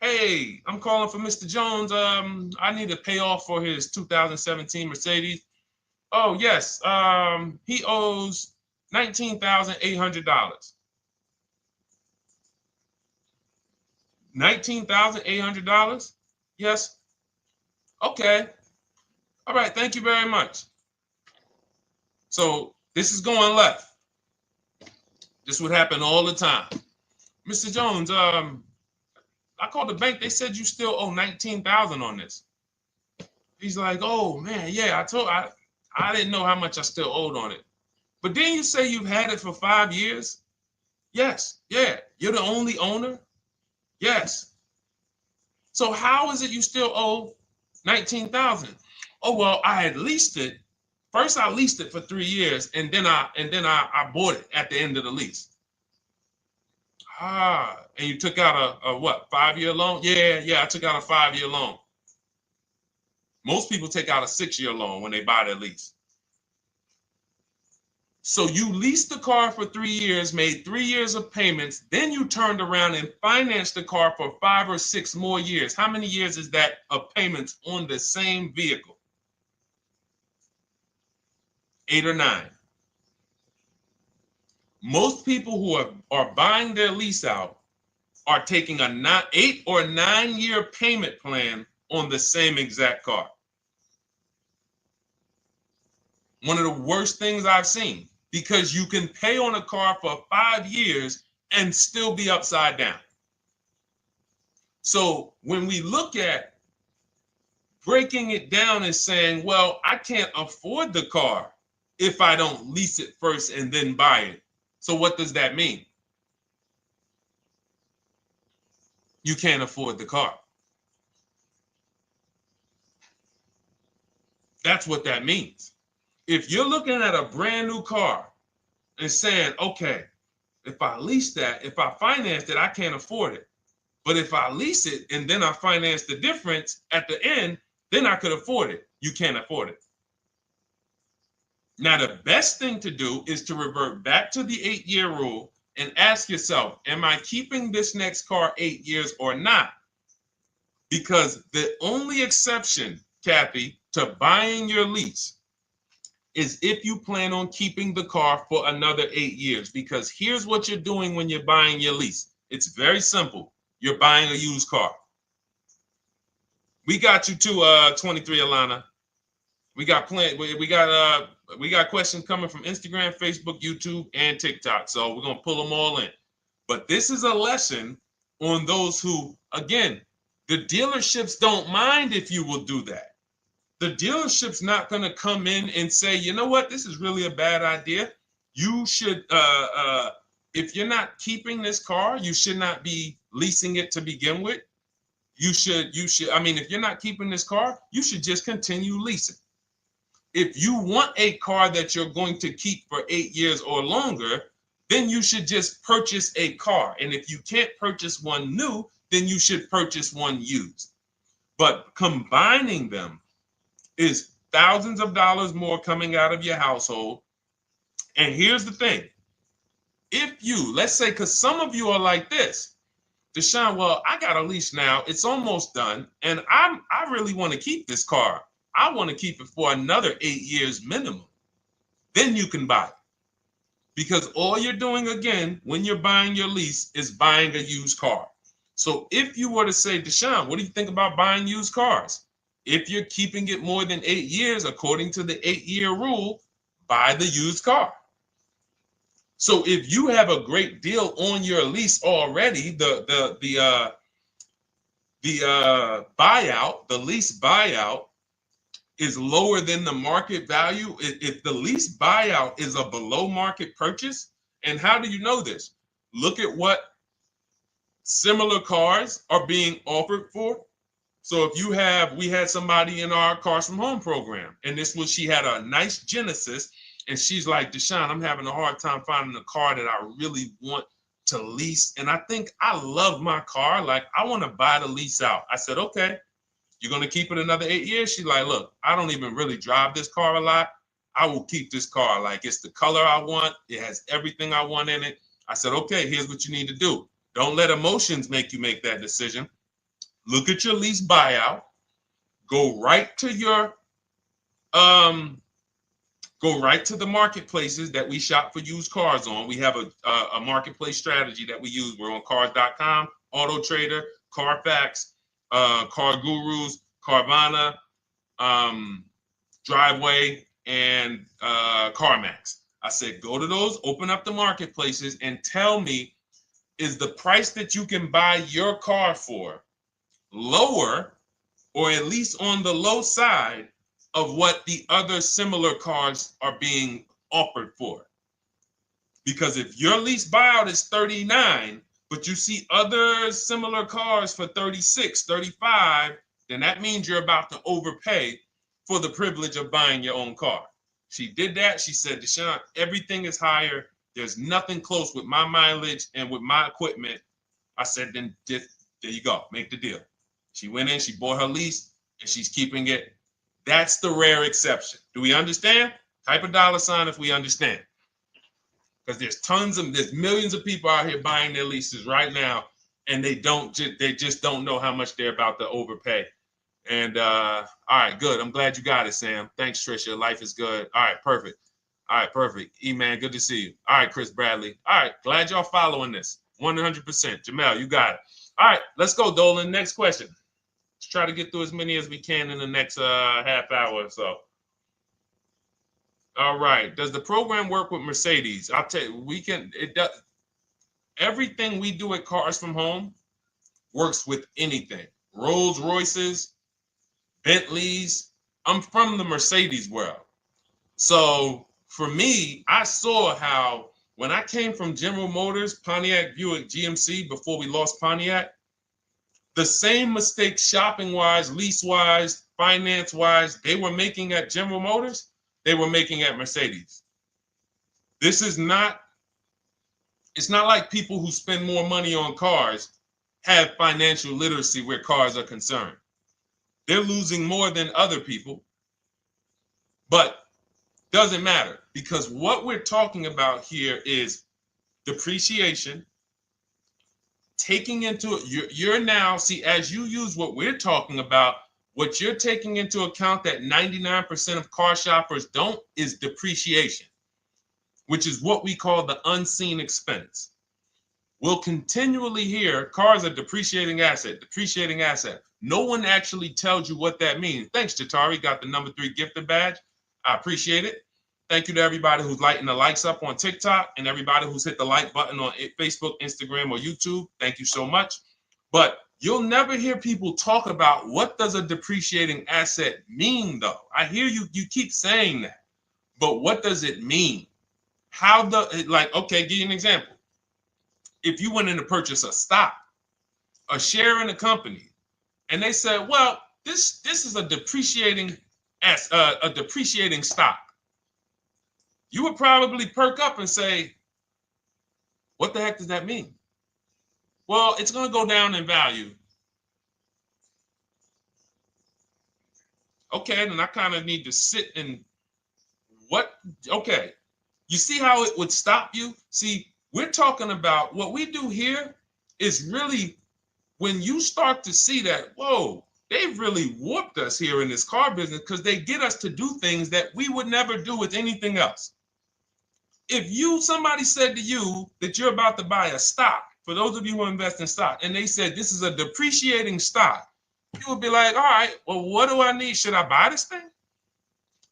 Speaker 1: Hey, I'm calling for Mr. Jones. I need to pay off for his 2017 Mercedes. Oh, yes. He owes $19,800. $19,800? Yes. Okay. All right. Thank you very much. So this is going left. This would happen all the time. Mr. Jones, I called the bank. They said you still owe 19,000 on this. He's like, oh man, yeah, I didn't know how much I still owed on it. But didn't you say you've had it for 5 years? Yes. Yeah. You're the only owner? Yes. So how is it you still owe 19,000? Oh, well, I had leased it. First I leased it for 3 years and then I bought it at the end of the lease. Ah, and you took out a what, 5-year loan? Yeah, I took out a 5-year loan. Most people take out a 6-year loan when they buy their lease. So you leased the car for 3 years, made 3 years of payments, then you turned around and financed the car for 5 or 6 more years. How many years is that of payments on the same vehicle? 8 or 9. Most people who are buying their lease out are taking a 8 or 9 year payment plan on the same exact car. One of the worst things I've seen, because you can pay on a car for 5 years and still be upside down. So when we look at breaking it down and saying, well, I can't afford the car if I don't lease it first and then buy it. So what does that mean? You can't afford the car. That's what that means. If you're looking at a brand new car and saying, okay, if I lease that, if I finance it, I can't afford it. But if I lease it and then I finance the difference at the end, then I could afford it. You can't afford it. Now, the best thing to do is to revert back to the 8-year rule and ask yourself, am I keeping this next car 8 years or not? Because the only exception, Kathy, to buying your lease is if you plan on keeping the car for another 8 years. Because here's what you're doing when you're buying your lease. It's very simple. You're buying a used car. We got you to 23, Alana. We got questions coming from Instagram, Facebook, YouTube, and TikTok. So we're gonna pull them all in. But this is a lesson on those who, again, the dealerships don't mind if you will do that. The dealership's not gonna come in and say, you know what, this is really a bad idea. You should, if you're not keeping this car, you should not be leasing it to begin with. You should, I mean, if you're not keeping this car, you should just continue leasing. If you want a car that you're going to keep for 8 years or longer, then you should just purchase a car. And if you can't purchase one new, then you should purchase one used. But combining them is thousands of dollars more coming out of your household. And here's the thing. If you, let's say, because some of you are like this, Deshone, well, I got a lease now. It's almost done. And I really want to keep this car. I want to keep it for another 8 years minimum. Then you can buy it. Because all you're doing, again, when you're buying your lease is buying a used car. So if you were to say, Deshone, what do you think about buying used cars? If you're keeping it more than 8 years, according to the 8-year rule, buy the used car. So if you have a great deal on your lease already, the buyout, the lease buyout is lower than the market value. If the lease buyout is a below market purchase, and how do you know this? Look at what similar cars are being offered for. So if you have, we had somebody in our Cars from Home program, and she had a nice Genesis, and she's like, Deshone, I'm having a hard time finding a car that I really want to lease. And I think I love my car. Like, I want to buy the lease out. I said, okay, you're going to keep it another 8 years? She's like, look, I don't even really drive this car a lot. I will keep this car. Like, it's the color I want. It has everything I want in it. I said, okay, here's what you need to do. Don't let emotions make you make that decision. Look at your lease buyout. Go right to your go right to the marketplaces that we shop for used cars on. We have a marketplace strategy that we use. We're on cars.com, Auto Trader, Carfax, Car Gurus, Carvana, Driveway, and CarMax. I said, go to those, open up the marketplaces, and tell me, is the price that you can buy your car for lower, or at least on the low side of what the other similar cars are being offered for? Because if your lease buyout is 39, but you see other similar cars for 36, 35, then that means you're about to overpay for the privilege of buying your own car. She did that. She said, Deshone, everything is higher. There's nothing close with my mileage and with my equipment. I said, then there you go. Make the deal. She went in, she bought her lease, and she's keeping it. That's the rare exception. Do we understand? Type a $sign if we understand. Because there's millions of people out here buying their leases right now, and they just don't know how much they're about to overpay. And all right, good. I'm glad you got it, Sam. Thanks, Trisha. Life is good. All right, perfect. All right, perfect. E-Man, good to see you. All right, Chris Bradley. All right, glad y'all following this. 100%. Jamel, you got it. All right, let's go, Dolan. Next question. Let's try to get through as many as we can in the next half hour or so. All right. Does the program work with Mercedes? I'll tell you, it does. Everything we do at Cars from Home works with anything. Rolls Royces, Bentleys. I'm from the Mercedes world. So for me, I saw how when I came from General Motors, Pontiac, Buick, GMC, before we lost Pontiac, the same mistakes shopping-wise, lease-wise, finance-wise, they were making at General Motors, they were making at Mercedes. It's not like people who spend more money on cars have financial literacy where cars are concerned. They're losing more than other people, but doesn't matter, because what we're talking about here is depreciation, taking into you're now, see, as you use what we're talking about, what you're taking into account that 99% of car shoppers don't is depreciation, which is what we call the unseen expense. We'll continually hear cars are depreciating asset, depreciating asset. No one actually tells you what that means. Thanks, Jatari. Got the number 3 gifted badge. I appreciate it. Thank you to everybody who's lighting the likes up on TikTok and everybody who's hit the like button on Facebook, Instagram, or YouTube. Thank you so much. But you'll never hear people talk about what does a depreciating asset mean, though. I hear you keep saying that, but what does it mean? Okay, give you an example. If you went in to purchase a stock, a share in a company, and they said, well, this is a depreciating stock, you would probably perk up and say, what the heck does that mean? Well, it's going to go down in value. Okay, then I kind of need to sit and okay. You see how it would stop you? See, we're talking about what we do here is really when you start to see that, whoa, they've really warped us here in this car business because they get us to do things that we would never do with anything else. If somebody said to you that you're about to buy a stock, for those of you who invest in stock, and they said this is a depreciating stock, you would be like, all right, well, what do I need? Should I buy this thing?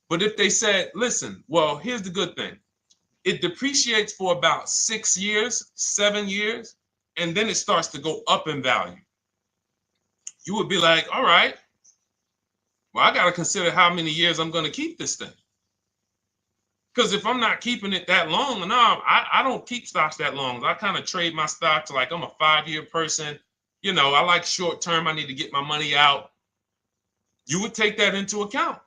Speaker 1: But if they said, listen, well, here's the good thing. It depreciates for about 6 years, 7 years, and then it starts to go up in value. You would be like, all right, well, I got to consider how many years I'm going to keep this thing. Because if I'm not keeping it that long, no, I don't keep stocks that long. I kind of trade my stocks like I'm a 5-year person. You know, I like short term. I need to get my money out. You would take that into account.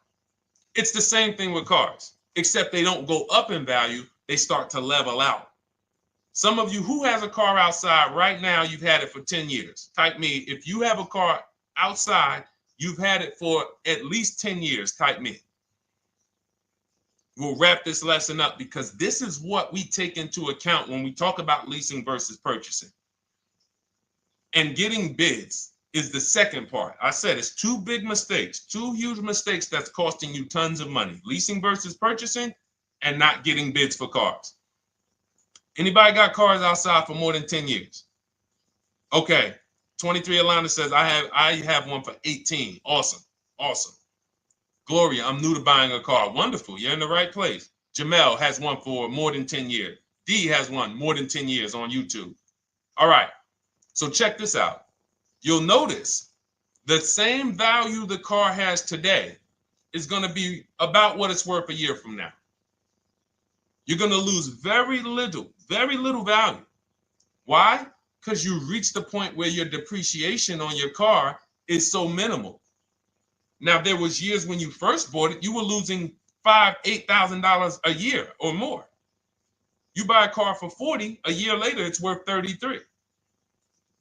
Speaker 1: It's the same thing with cars, except they don't go up in value. They start to level out. Some of you who has a car outside right now, you've had it for 10 years. Type me. If you have a car outside, you've had it for at least 10 years. Type me. We'll wrap this lesson up because this is what we take into account when we talk about leasing versus purchasing. And getting bids is the second part. I said it's 2 big mistakes, 2 huge mistakes that's costing you tons of money. Leasing versus purchasing and not getting bids for cars. Anybody got cars outside for more than 10 years? Okay, 23 Alana says, I have one for 18. Awesome. Awesome. Gloria, I'm new to buying a car. Wonderful. You're in the right place. Jamel has one for more than 10 years. D has one more than 10 years on YouTube. All right. So check this out. You'll notice the same value the car has today is going to be about what it's worth a year from now. You're going to lose very little value. Why? Because you reach the point where your depreciation on your car is so minimal. Now, there was years when you first bought it, you were losing $5,000, $8,000 a year or more. You buy a car for 40, a year later, it's worth 33.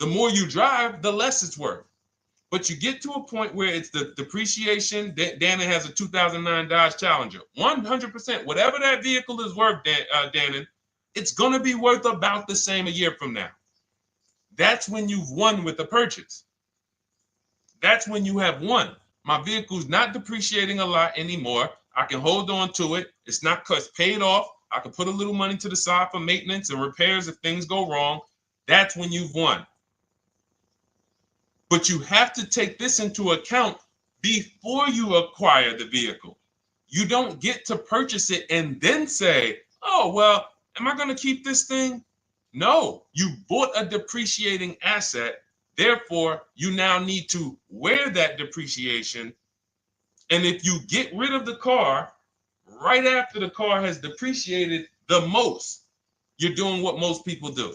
Speaker 1: The more you drive, the less it's worth. But you get to a point where it's the depreciation. Dannon has a 2009 Dodge Challenger. 100%, whatever that vehicle is worth, Dannon, it's going to be worth about the same a year from now. That's when you've won with the purchase. That's when you have won. My vehicle's not depreciating a lot anymore. I can hold on to it. It's not because it's paid off. I can put a little money to the side for maintenance and repairs if things go wrong. That's when you've won. But you have to take this into account before you acquire the vehicle. You don't get to purchase it and then say, oh, well, am I going to keep this thing? No, you bought a depreciating asset. Therefore, you now need to wear that depreciation. And if you get rid of the car right after the car has depreciated the most, you're doing what most people do.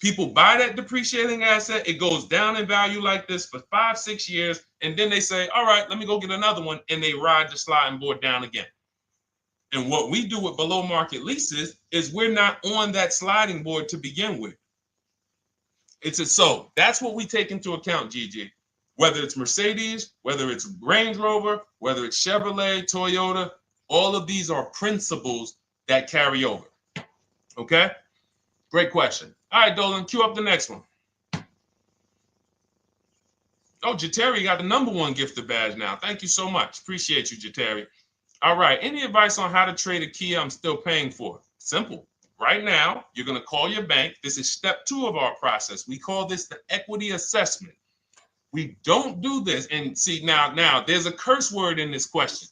Speaker 1: People buy that depreciating asset. It goes down in value like this for 5-6 years. And then they say, all right, let me go get another one. And they ride the sliding board down again. And what we do with below market leases is we're not on that sliding board to begin with. So that's what we take into account, Gigi. Whether it's Mercedes, whether it's Range Rover, whether it's Chevrolet, Toyota, all of these are principles that carry over. Okay? Great question. All right, Dolan, cue up the next one. Oh, Jateri got the #1 gifted badge now. Thank you so much. Appreciate you, Jateri. All right. Any advice on how to trade a Kia I'm still paying for? Simple. Right now, you're going to call your bank. This is step 2 of our process. We call this the equity assessment. We don't do this. And see, now there's a curse word in this question.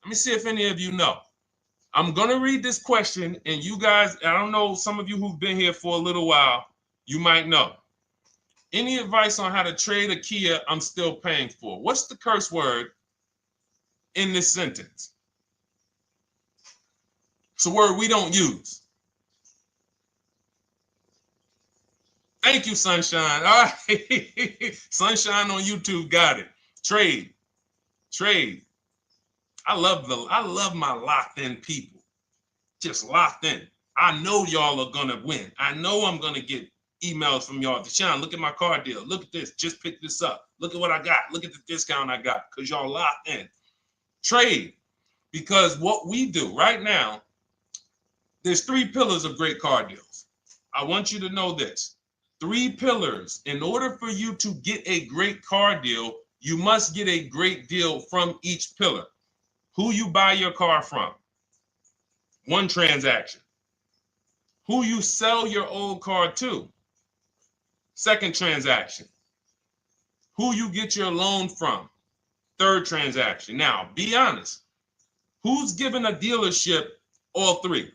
Speaker 1: Let me see if any of you know. I'm going to read this question, and you guys, I don't know, some of you who've been here for a little while, you might know. Any advice on how to trade a Kia I'm still paying for? What's the curse word in this sentence? It's a word we don't use. Thank you, Sunshine. All right. Sunshine on YouTube got it. Trade. I love my locked in people. Just locked in. I know y'all are gonna win. I know I'm gonna get emails from y'all. Deshaun, look at my car deal. Look at this. Just pick this up. Look at what I got. Look at the discount I got. Because y'all locked in. Trade. Because what we do right now, there's 3 pillars of great car deals. I want you to know this. 3 pillars. In order for you to get a great car deal, you must get a great deal from each pillar. Who you buy your car from. 1 transaction. Who you sell your old car to. 2nd transaction. Who you get your loan from. 3rd transaction. Now, be honest. Who's giving a dealership all 3?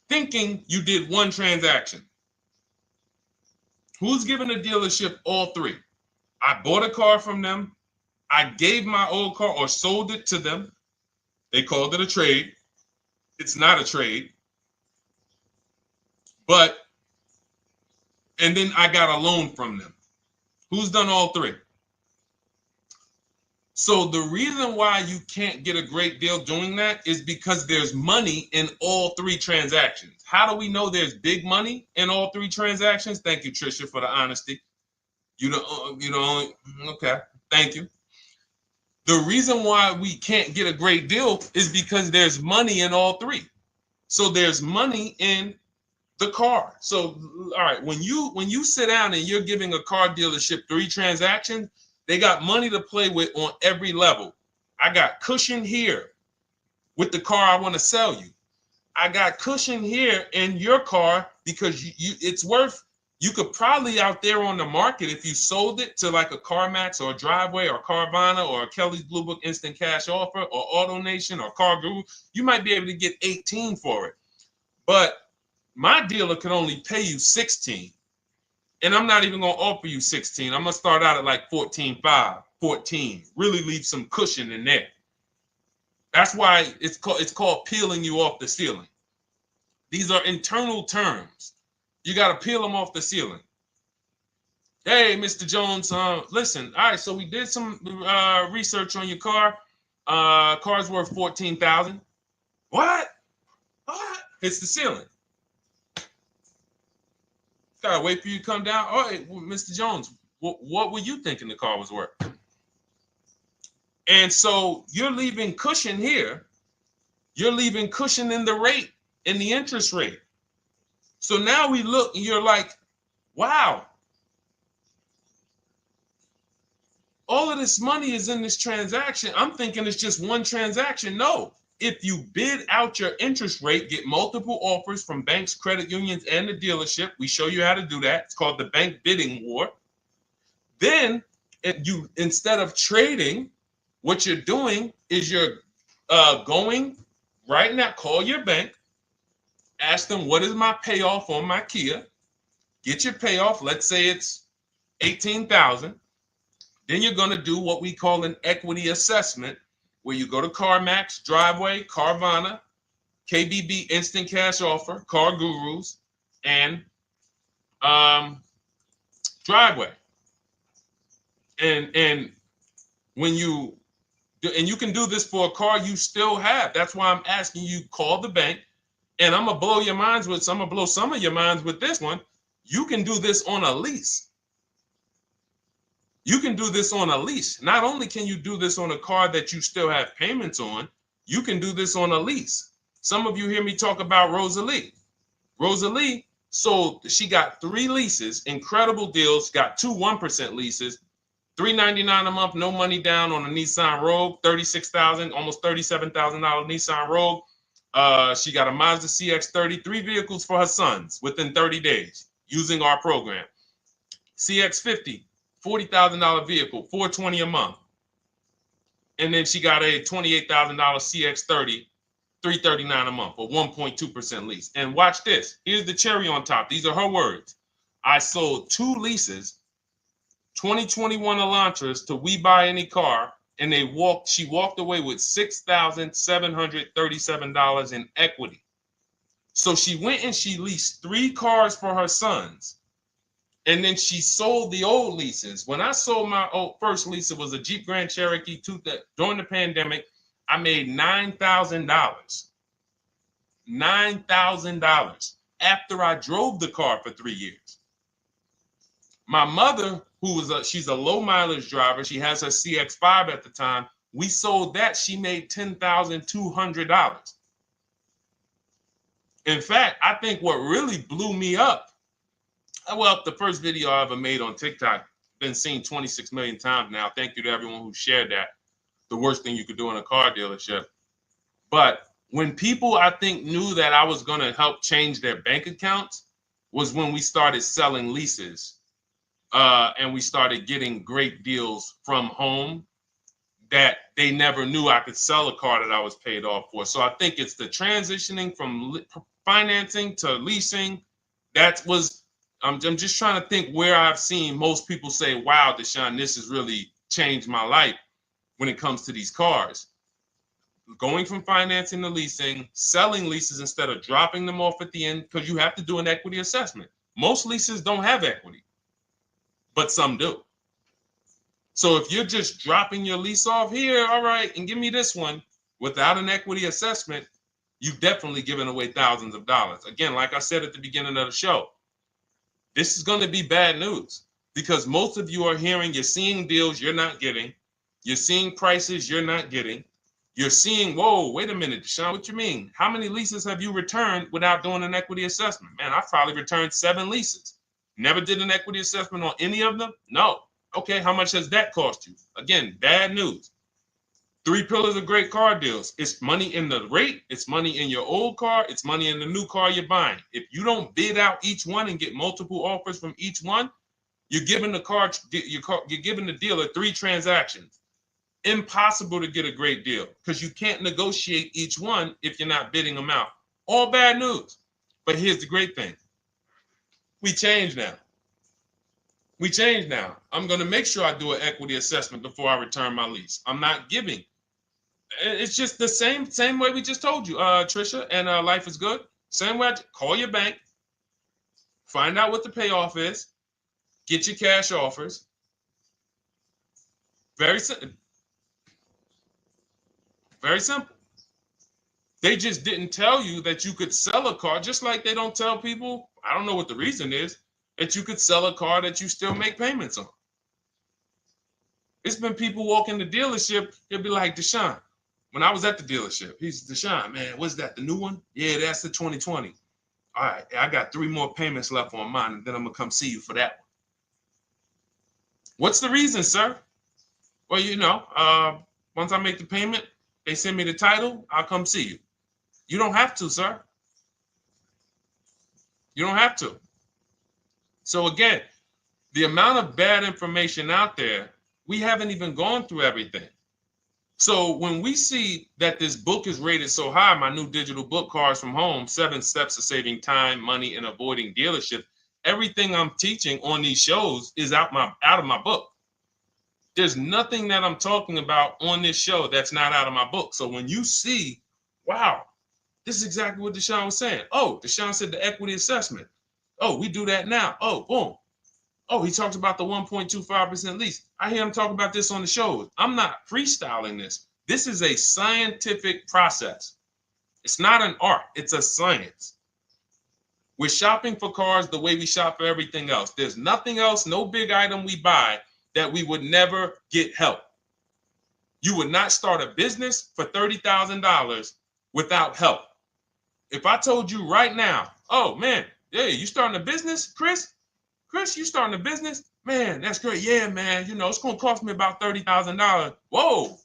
Speaker 1: Thinking you did 1 transaction. Who's giving a dealership all 3? I bought a car from them. I gave my old car or sold it to them. They called it a trade. It's not a trade. And then I got a loan from them. Who's done all 3? So the reason why you can't get a great deal doing that is because there's money in all 3 transactions. How do we know there's big money in all 3 transactions? Thank you, Trisha, for the honesty. You know, okay, thank you. The reason why we can't get a great deal is because there's money in all 3. So there's money in the car. So, all right, when you sit down and you're giving a car dealership 3 transactions, they got money to play with on every level. I got cushion here with the car I want to sell you. I got cushion here in your car because it's worth You could probably out there on the market, if you sold it to like a CarMax or a Driveway or Carvana or a Kelly's Blue Book Instant Cash Offer or AutoNation or Car Guru, you might be able to get 18 for it. But my dealer could only pay you 16. And I'm not even going to offer you 16. I'm going to start out at like 14.5, 14. Really leave some cushion in there. That's why it's called peeling you off the ceiling. These are internal terms. You got to peel them off the ceiling. Hey, Mr. Jones, listen. All right, so we did some research on your car. Car's worth $14,000. What? Hits the ceiling. Gotta wait for you to come down. All right, well, Mr. Jones, what were you thinking the car was worth? And so you're leaving cushion here. You're leaving cushion in the rate, in the interest rate. So now we look and you're like, wow, all of this money is in this transaction. I'm thinking it's just one transaction. No, if you bid out your interest rate, get multiple offers from banks, credit unions, and the dealership. We show you how to do that. It's called the bank bidding war. Then you, instead of trading, what you're doing is you're going right now, call your bank, ask them, what is my payoff on my Kia? Get your payoff. Let's say it's $18,000. Then you're going to do what we call an equity assessment, where you go to CarMax, Driveway, Carvana, KBB Instant Cash Offer, Car Gurus, and Driveway. And when you do, and you can do this for a car you still have. That's why I'm asking you, call the bank. And I'm gonna blow your minds with, I'm gonna blow some of your minds with this one. You can do this on a lease. You can do this on a lease. Not only can you do this on a car that you still have payments on, you can do this on a lease. Some of you hear me talk about Rosalie. Rosalie sold, she got 3 leases, incredible deals, got 2 1% leases, $399 a month, no money down on a Nissan Rogue, $36,000, almost $37,000 Nissan Rogue. She got a Mazda CX-30, 3 vehicles for her sons within 30 days using our program. CX-50, $40,000 vehicle, $420 a month. And then she got a $28,000 CX-30, $339 a month, or 1.2% lease. And watch this. Here's the cherry on top. These are her words. I sold 2 leases, 2021 Elantras, to We Buy Any Car, and she walked away with $6,737 in equity. So she went and she leased 3 cars for her sons. And then she sold the old leases. When I sold my first lease, it was a Jeep Grand Cherokee during the pandemic. I made $9,000. $9,000 after I drove the car for 3 years. My mother, she's a low mileage driver. She has her CX-5 at the time. We sold that. She made $10,200. In fact, I think what really blew me up, well, the first video I ever made on TikTok, been seen 26 million times now. Thank you to everyone who shared that. The worst thing you could do in a car dealership. But when people, I think, knew that I was going to help change their bank accounts was when we started selling leases. And we started getting great deals from home that they never knew I could sell a car that I was paid off for. So I think it's the transitioning from financing to leasing. I'm just trying to think where I've seen most people say, wow, Deshone, this has really changed my life when it comes to these cars. Going from financing to leasing, selling leases instead of dropping them off at the end, because you have to do an equity assessment. Most leases don't have equity, but some do. So if you're just dropping your lease off here, all right, and give me this one without an equity assessment, you've definitely given away thousands of dollars. Again, like I said at the beginning of the show, this is going to be bad news because most of you are you're seeing deals you're not getting. You're seeing prices you're not getting. You're seeing, whoa, wait a minute, Deshone, what you mean? How many leases have you returned without doing an equity assessment? Man, I've probably returned 7 leases. Never did an equity assessment on any of them? No. Okay, how much has that cost you? Again, bad news. Three pillars of great car deals. It's money in the rate, it's money in your old car, it's money in the new car you're buying. If you don't bid out each one and get multiple offers from each one, you're giving you're giving the dealer 3 transactions. Impossible to get a great deal because you can't negotiate each one if you're not bidding them out. All bad news. But here's the great thing. We change now. We change now. I'm going to make sure I do an equity assessment before I return my lease. I'm not giving. It's just the same way we just told you, Trisha, and Life is Good. Same way. Call your bank, find out what the payoff is, get your cash offers. Very simple. Very simple. They just didn't tell you that you could sell a car, just like they don't tell people, I don't know what the reason is, that you could sell a car that you still make payments on. It's been people walk in the dealership, they'll be like, Deshone, when I was at the dealership, he's Deshone, man, what's that, the new one? Yeah, that's the 2020. All right, I got 3 more payments left on mine, and then I'm going to come see you for that one. What's the reason, sir? Well, you know, once I make the payment, they send me the title, I'll come see you. You don't have to, sir. You don't have to. So again, the amount of bad information out there, we haven't even gone through everything. So when we see that this book is rated so high, my new digital book, Cars from Home, 7 Steps to Saving Time, Money, and Avoiding Dealership, everything I'm teaching on these shows is out of my book. There's nothing that I'm talking about on this show that's not out of my book. So when you see, wow, this is exactly what Deshone was saying. Oh, Deshone said the equity assessment. Oh, we do that now. Oh, boom. Oh, he talks about the 1.25% lease. I hear him talk about this on the shows. I'm not freestyling this. This is a scientific process. It's not an art. It's a science. We're shopping for cars the way we shop for everything else. There's nothing else, no big item we buy that we would never get help. You would not start a business for $30,000 without help. If I told you right now, oh man, yeah, you starting a business, Chris? Chris, you starting a business? Man, that's great. Yeah, man, you know, it's going to cost me about $30,000. Whoa.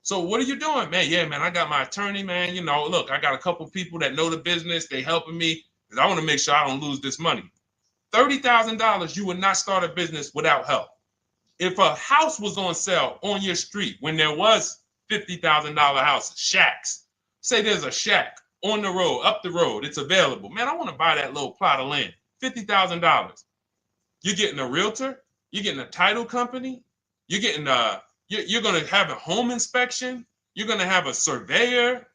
Speaker 1: So what are you doing? Man, yeah, man, I got my attorney, man. You know, look, I got a couple people that know the business. They helping me because I want to make sure I don't lose this money. $30,000, you would not start a business without help. If a house was on sale on your street when there was $50,000 houses, shacks, say there's a shack on the road, up the road, it's available. Man, I want to buy that little plot of land, $50,000. You're getting a realtor, you're getting a title company, you're getting you're going to have a home inspection, you're going to have a surveyor.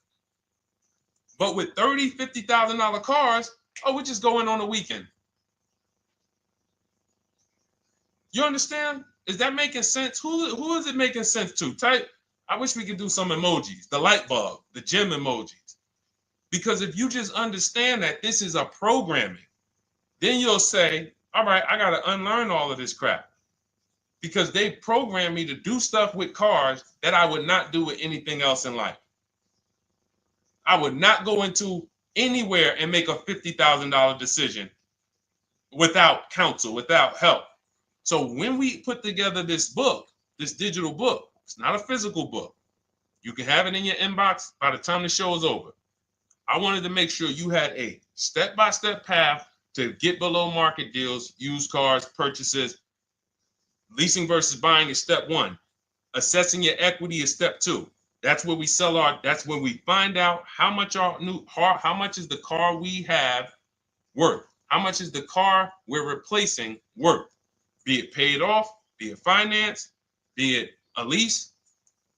Speaker 1: But with $50,000 cars, oh, we just go in on a weekend. You understand? Is that making sense? Who is it making sense to? Type. I wish we could do some emojis, the light bulb, the gym emojis. Because if you just understand that this is a programming, then you'll say, all right, I got to unlearn all of this crap. Because they programmed me to do stuff with cars that I would not do with anything else in life. I would not go into anywhere and make a $50,000 decision without counsel, without help. So when we put together this book, this digital book, it's not a physical book. You can have it in your inbox by the time the show is over. I wanted to make sure you had a step-by-step path to get below market deals, used cars, purchases. Leasing versus buying is step 1. Assessing your equity is step 2. That's where we that's where we find out how much how much is the car we have worth? How much is the car we're replacing worth? Be it paid off, be it financed, be it a lease.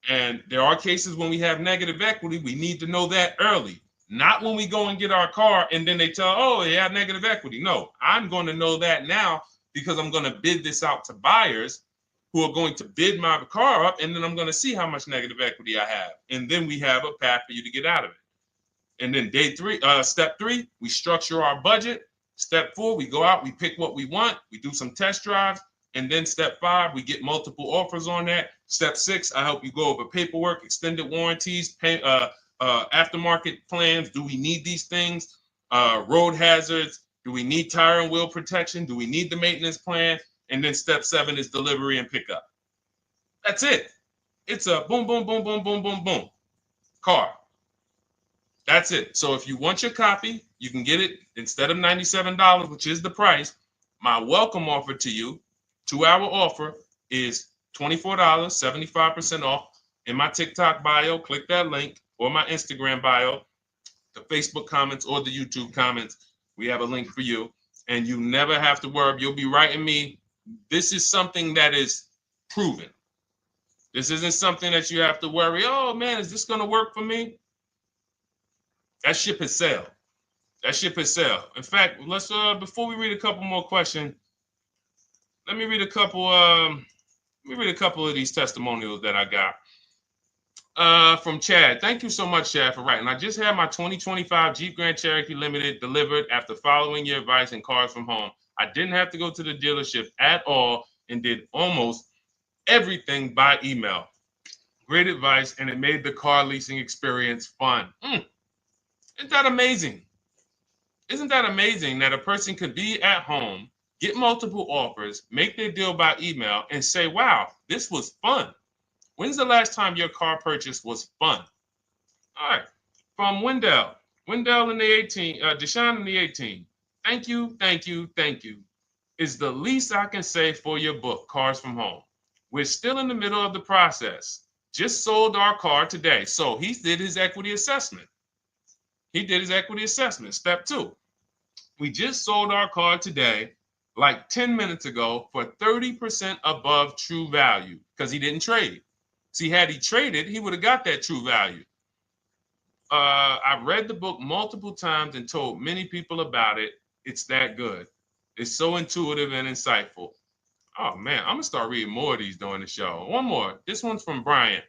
Speaker 1: And there are cases when we have negative equity, we need to know that early. Not when we go and get our car and then they tell, oh, you have negative equity. No, I'm going to know that now because I'm going to bid this out to buyers who are going to bid my car up, and then I'm going to see how much negative equity I have. And then we have a path for you to get out of it. And then step 3, we structure our budget. Step 4, we go out, we pick what we want, we do some test drives. And then step 5, we get multiple offers on that. Step 6, I help you go over paperwork, extended warranties, aftermarket plans. Do we need these things? Road hazards. Do we need tire and wheel protection? Do we need the maintenance plan? And then step 7 is delivery and pickup. That's it. It's a boom, boom, boom, boom, boom, boom, boom car. That's it. So if you want your copy, you can get it instead of $97, which is the price. My welcome offer to you, 2-hour offer, is $24, 75% off. In my TikTok bio, click that link, or my Instagram bio, the Facebook comments or the YouTube comments. We have a link for you, and you never have to worry. You'll be writing me. This is something that is proven. This isn't something that you have to worry. Oh man, is this going to work for me? That ship has sailed. That ship has sailed. In fact, let's before we read a couple more questions, let me read a couple. Of these testimonials that I got. From Chad. Thank you so much, Chad, for writing. I just had my 2025 Jeep Grand Cherokee Limited delivered after following your advice and Cars from Home. I didn't have to go to the dealership at all and did almost everything by email. Great advice, and it made the car leasing experience fun. Isn't that amazing? Isn't that amazing that a person could be at home, get multiple offers, make their deal by email, and say, wow, this was fun. When's the last time your car purchase was fun? All right. From Wendell. Wendell in the 18, Deshone in the 18. Thank you, thank you, thank you. Is the least I can say for your book, Cars from Home. We're still in the middle of the process. Just sold our car today. So he did his equity assessment. Step 2. We just sold our car today, like 10 minutes ago, for 30% above true value because he didn't trade. See, had he traded, he would have got that true value. I've read the book multiple times and told many people about it. It's that good. It's so intuitive and insightful. Oh, man, I'm going to start reading more of these during the show. One more. This one's from Brian.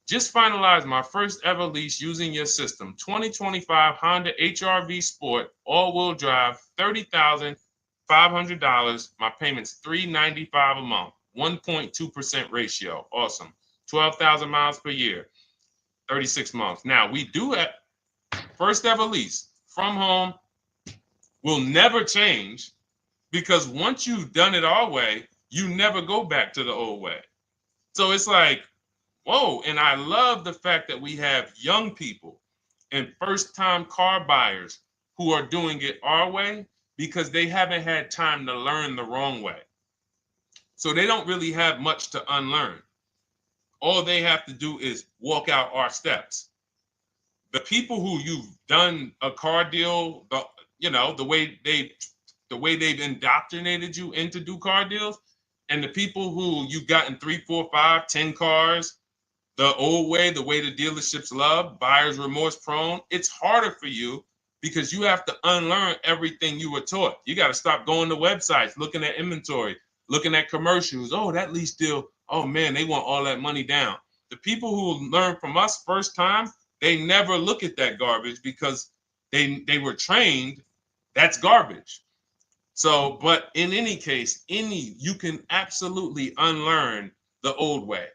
Speaker 1: Just finalized my first ever lease using your system. 2025 Honda HR-V Sport, all-wheel drive, $30,500. My payment's $395 a month, 1.2% ratio. Awesome. 12,000 miles per year, 36 months. Now, we do have first ever lease from home. Will never change because once you've done it our way, you never go back to the old way. So it's like, whoa. And I love the fact that we have young people and first-time car buyers who are doing it our way because they haven't had time to learn the wrong way. So they don't really have much to unlearn. All they have to do is walk out our steps. The people who you've done a car deal, the way they've indoctrinated you into do car deals, and the people who you've gotten 3, 4, 5, 10 cars, the old way, the way the dealerships love, buyer's remorse prone, it's harder for you because you have to unlearn everything you were taught. You got to stop going to websites, looking at inventory, looking at commercials. Oh, that lease deal. Oh man, they want all that money down. The people who learn from us first time, they never look at that garbage because they were trained that's garbage. So, but in any case, you can absolutely unlearn the old way.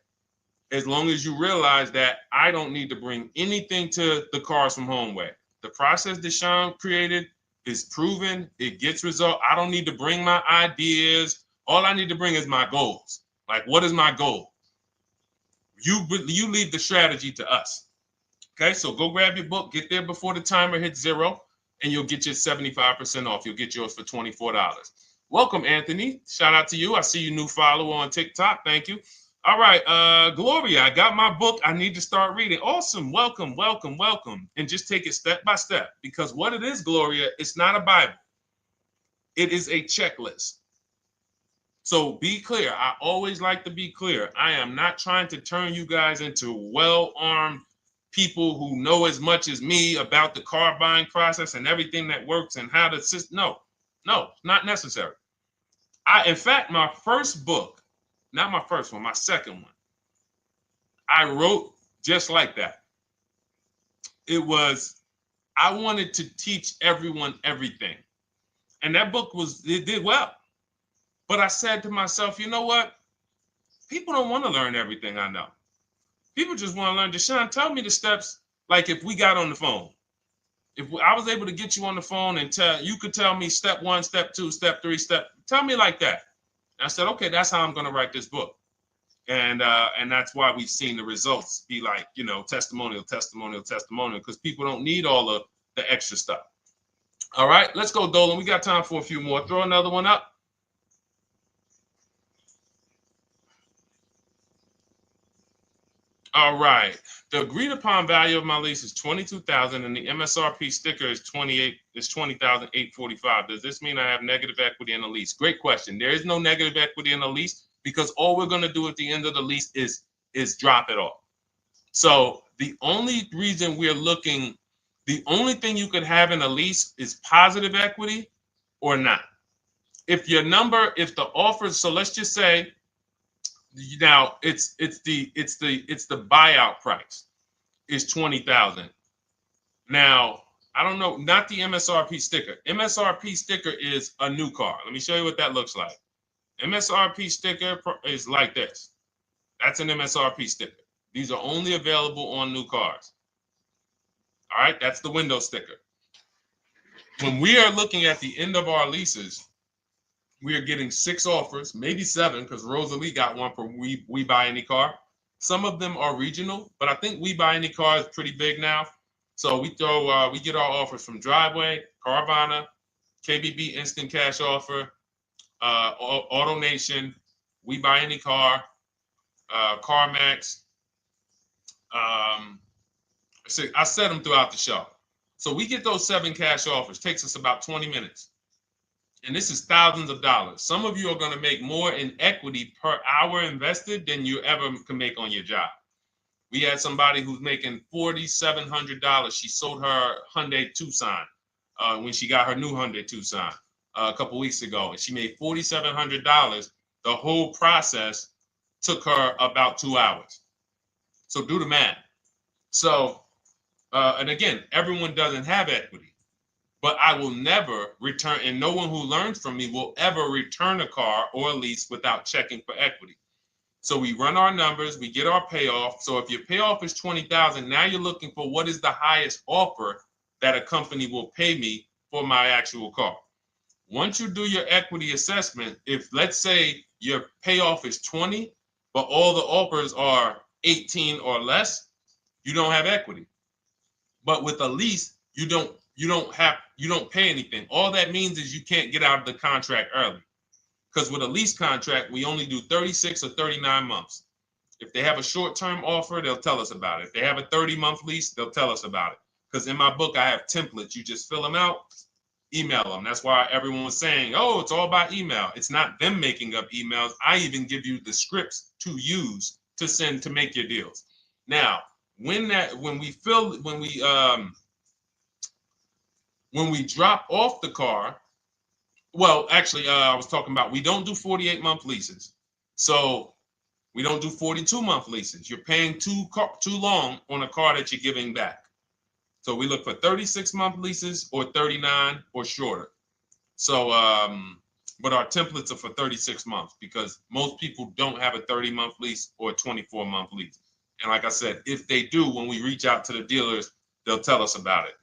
Speaker 1: As long as you realize that I don't need to bring anything to the Cars from Home way. The process Deshone created is proven. It gets result. I don't need to bring my ideas. All I need to bring is my goals. Like, what is my goal? You leave the strategy to us. Okay, so go grab your book, get there before the timer hits 0, and you'll get your 75% off. You'll get yours for $24. Welcome, Anthony. Shout out to you. I see you new follower on TikTok. Thank you. All right, Gloria, I got my book. I need to start reading. Awesome. Welcome, welcome, welcome. And just take it step by step because what it is, Gloria, it's not a Bible. It is a checklist. So be clear. I always like to be clear. I am not trying to turn you guys into well-armed people who know as much as me about the car buying process and everything that works and how to assist. No, not necessary. In fact, my first book, not my first one, my second one, I wrote just like that. I wanted to teach everyone everything. And that book it did well. But I said to myself, you know what? People don't want to learn everything I know. People just want to learn. Deshone, tell me the steps, like if we got on the phone. If I was able to get you on the phone and you could tell me step 1, step 2, step 3, tell me like that. And I said, okay, that's how I'm going to write this book. And that's why we've seen the results be like, you know, testimonial, because people don't need all of the extra stuff. All right, let's go, Dolan. We got time for a few more. Throw another one up. All right. The agreed upon value of my lease is $22,000, and the MSRP sticker is $20,845. Does this mean I have negative equity in the lease? Great question. There is no negative equity in the lease because all we're going to do at the end of the lease is drop it off. So the only reason we're looking, the only thing you could have in a lease is positive equity or not. If your number, if the offer, so let's just say now it's the buyout price is 20,000. Now, I don't know, not the MSRP sticker. MSRP sticker is a new car. Let me show you what that looks like. MSRP sticker is like this. That's an MSRP sticker. These are only available on new cars. All right, that's the window sticker. When we are looking at the end of our leases, we are getting 6 offers, maybe 7, because Rosalie got one for We Buy Any Car. Some of them are regional, but I think We Buy Any Car is pretty big now. So we get our offers from Driveway, Carvana, KBB Instant Cash Offer, AutoNation, We Buy Any Car, CarMax. So I set them throughout the show. So we get those 7 cash offers. Takes us about 20 minutes. And this is thousands of dollars. Some of you are going to make more in equity per hour invested than you ever can make on your job. We had somebody who's making $4,700. She sold her Hyundai Tucson when she got her new Hyundai Tucson a couple weeks ago. And she made $4,700. The whole process took her about 2 hours. So do the math. So, and again, everyone doesn't have equity. But I will never return, and no one who learns from me will ever return a car or a lease without checking for equity. So we run our numbers, we get our payoff. So if your payoff is $20,000, now you're looking for what is the highest offer that a company will pay me for my actual car. Once you do your equity assessment, if let's say your payoff is 20, but all the offers are 18 or less, you don't have equity. But with a lease, you don't pay anything. All that means is you can't get out of the contract early. Because with a lease contract, we only do 36 or 39 months. If they have a short-term offer, they'll tell us about it. If they have a 30-month lease, they'll tell us about it. Because in my book, I have templates. You just fill them out, email them. That's why everyone was saying, oh, it's all by email. It's not them making up emails. I even give you the scripts to use to send to make your deals. Now, when we drop off the car, well, actually, I was talking about we don't do 48-month leases. So we don't do 42-month leases. You're paying too long on a car that you're giving back. So we look for 36-month leases or 39 or shorter. So, but our templates are for 36 months because most people don't have a 30-month lease or a 24-month lease. And like I said, if they do, when we reach out to the dealers, they'll tell us about it.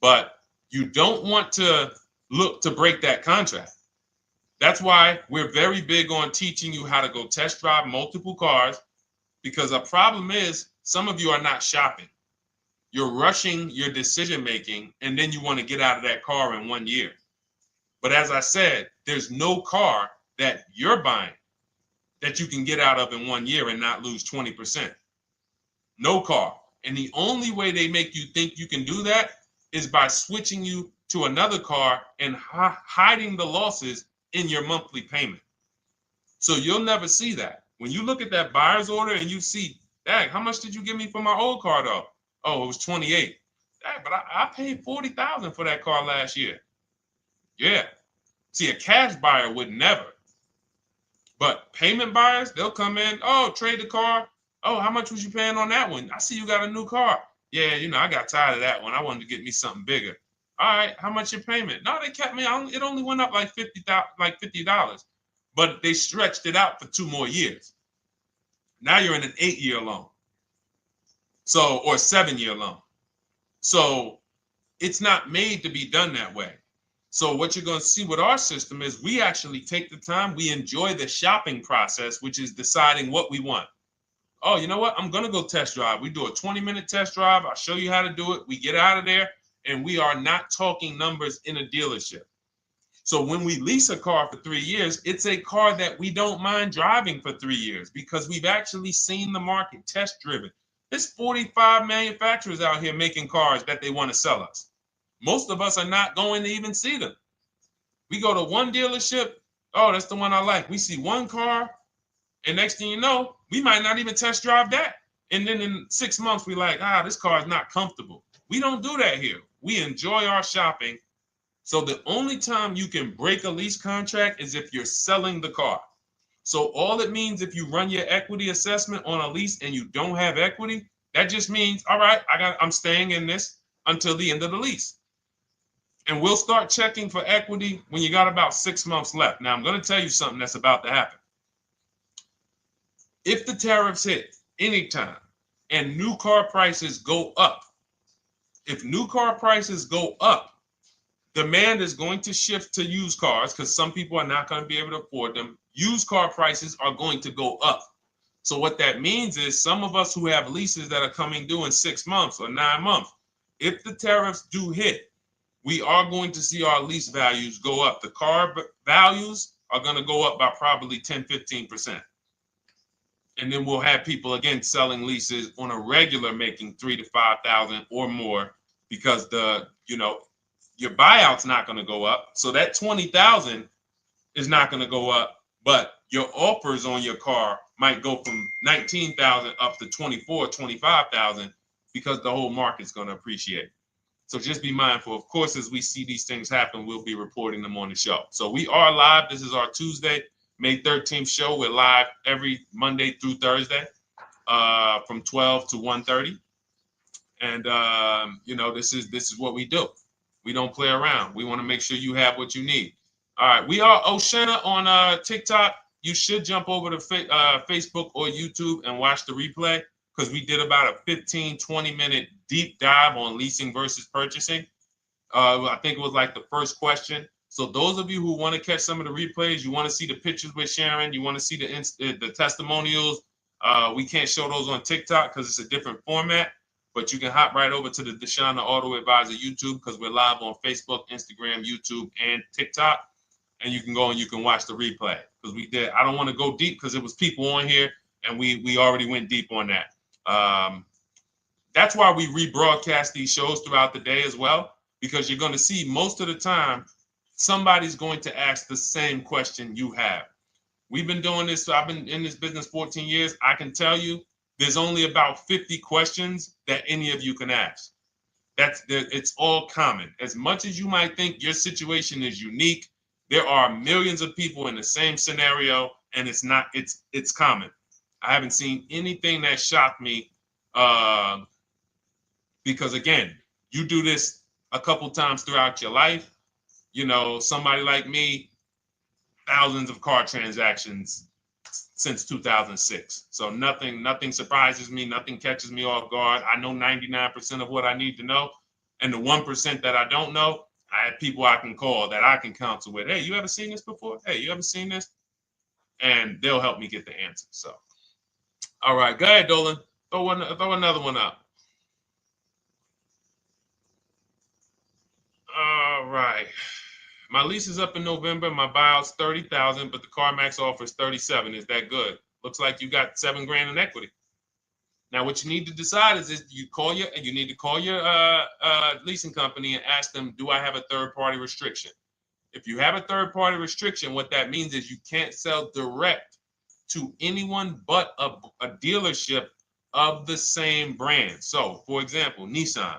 Speaker 1: But you don't want to look to break that contract. That's why we're very big on teaching you how to go test drive multiple cars, because a problem is some of you are not shopping. You're rushing your decision making, and then you want to get out of that car in 1 year. But as I said, there's no car that you're buying that you can get out of in 1 year and not lose 20%. No car. And the only way they make you think you can do that is by switching you to another car and hiding the losses in your monthly payment. So you'll never see that. When you look at that buyer's order and you see, dang, how much did you give me for my old car though? Oh, it was 28. Dang, but I paid 40,000 for that car last year. Yeah. See, a cash buyer would never. But payment buyers, they'll come in, oh, trade the car. Oh, how much was you paying on that one? I see you got a new car. Yeah, I got tired of that one. I wanted to get me something bigger. All right, how much your payment? No, they kept me on. It only went up like $50, but they stretched it out for 2 more years. Now you're in an 8-year loan. So, or 7-year loan. So it's not made to be done that way. So what you're going to see with our system is we actually take the time, we enjoy the shopping process, which is deciding what we want. Oh, you know what? I'm going to go test drive. We do a 20-minute test drive. I'll show you how to do it. We get out of there, and we are not talking numbers in a dealership. So when we lease a car for 3 years, it's a car that we don't mind driving for 3 years because we've actually seen the market, test driven. There's 45 manufacturers out here making cars that they want to sell us. Most of us are not going to even see them. We go to one dealership. Oh, that's the one I like. We see one car, and next thing you know, we might not even test drive that. And then in 6 months, we're like, this car is not comfortable. We don't do that here. We enjoy our shopping. So the only time you can break a lease contract is if you're selling the car. So all it means if you run your equity assessment on a lease and you don't have equity, that just means, all right, I'm staying in this until the end of the lease. And we'll start checking for equity when you got about 6 months left. Now, I'm going to tell you something that's about to happen. If the tariffs hit anytime and new car prices go up, if new car prices go up, demand is going to shift to used cars because some people are not going to be able to afford them. Used car prices are going to go up. So what that means is some of us who have leases that are coming due in 6 months or 9 months, if the tariffs do hit, we are going to see our lease values go up. The car values are going to go up by probably 10, 15%. And then we'll have people, again, selling leases on a regular making 3,000 to 5,000 or more because your buyout's not going to go up. So that 20,000 is not going to go up, but your offers on your car might go from 19,000 up to 24, 25,000 because the whole market's going to appreciate. So just be mindful. Of course, as we see these things happen, we'll be reporting them on the show. So we are live. This is our Tuesday, May 13th show. We're live every Monday through Thursday from 12 to 1:30. And, this is what we do. We don't play around. We want to make sure you have what you need. All right. We are Oshena on TikTok. You should jump over to Facebook or YouTube and watch the replay because we did about a 15, 20-minute deep dive on leasing versus purchasing. I think it was like the first question. So those of you who want to catch some of the replays, you want to see the pictures with Sharon, you want to see the testimonials, we can't show those on TikTok because it's a different format. But you can hop right over to the Deshone the Auto Advisor YouTube because we're live on Facebook, Instagram, YouTube, and TikTok. And you can go and you can watch the replay because we did. I don't want to go deep because it was people on here and we already went deep on that. That's why we rebroadcast these shows throughout the day as well, because you're going to see most of the time somebody's going to ask the same question you have. We've been doing this. So I've been in this business 14 years. I can tell you there's only about 50 questions that any of you can ask. It's all common. As much as you might think your situation is unique, there are millions of people in the same scenario, and it's common. I haven't seen anything that shocked me because, again, you do this a couple times throughout your life. Somebody like me, thousands of car transactions since 2006. So nothing surprises me. Nothing catches me off guard. I know 99% of what I need to know. And the 1% that I don't know, I have people I can call that I can counsel with. Hey, you ever seen this before? Hey, you ever seen this? And they'll help me get the answer. So, all right, go ahead, Dolan. Throw another one up. All right. My lease is up in November. My buyout's $30,000, but the CarMax offers $37,000. Is that good? Looks like you got $7,000 in equity. Now, what you need to decide is you need to call your leasing company and ask them, do I have a third-party restriction? If you have a third-party restriction, what that means is you can't sell direct to anyone but a dealership of the same brand. So, for example, Nissan.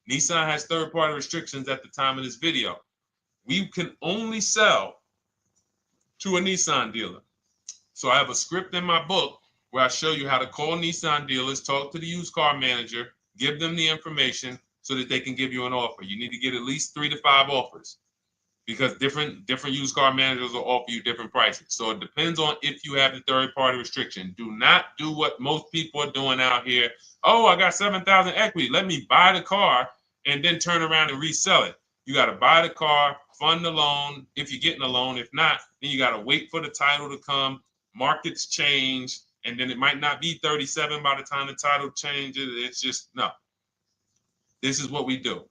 Speaker 1: Nissan has third-party restrictions at the time of this video. We can only sell to a Nissan dealer. So I have a script in my book where I show you how to call Nissan dealers, talk to the used car manager, give them the information so that they can give you an offer. You need to get at least 3 to 5 offers because different used car managers will offer you different prices. So it depends on if you have the third-party restriction. Do not do what most people are doing out here. Oh, I got $7,000 equity. Let me buy the car and then turn around and resell it. You got to buy the car, fund the loan if you're getting a loan. If not, then you got to wait for the title to come. Markets change, and then it might not be 37 by the time the title changes. It's just, no. This is what we do.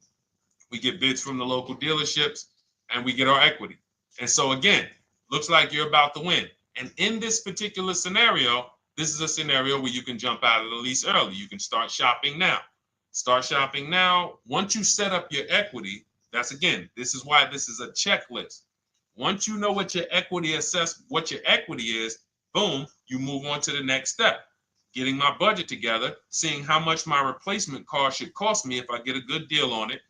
Speaker 1: We get bids from the local dealerships, and we get our equity. And so again, looks like you're about to win. And in this particular scenario, this is a scenario where you can jump out of the lease early. You can start shopping now. Start shopping now. Once you set up your equity, this is why this is a checklist. Once you know what your equity is, boom, you move on to the next step. Getting my budget together, seeing how much my replacement car should cost me if I get a good deal on it.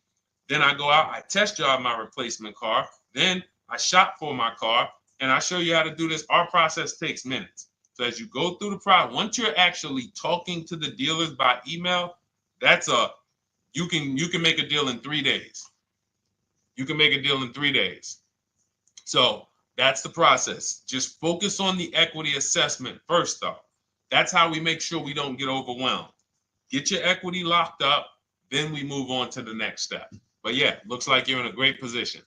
Speaker 1: Then I go out, I test drive my replacement car. Then I shop for my car, and I show you how to do this. Our process takes minutes. So as you go through the process, once you're actually talking to the dealers by email, you can make a deal in 3 days. You can make a deal in 3 days. So that's the process. Just focus on the equity assessment first, though. That's how we make sure we don't get overwhelmed. Get your equity locked up, then we move on to the next step. But yeah, looks like you're in a great position.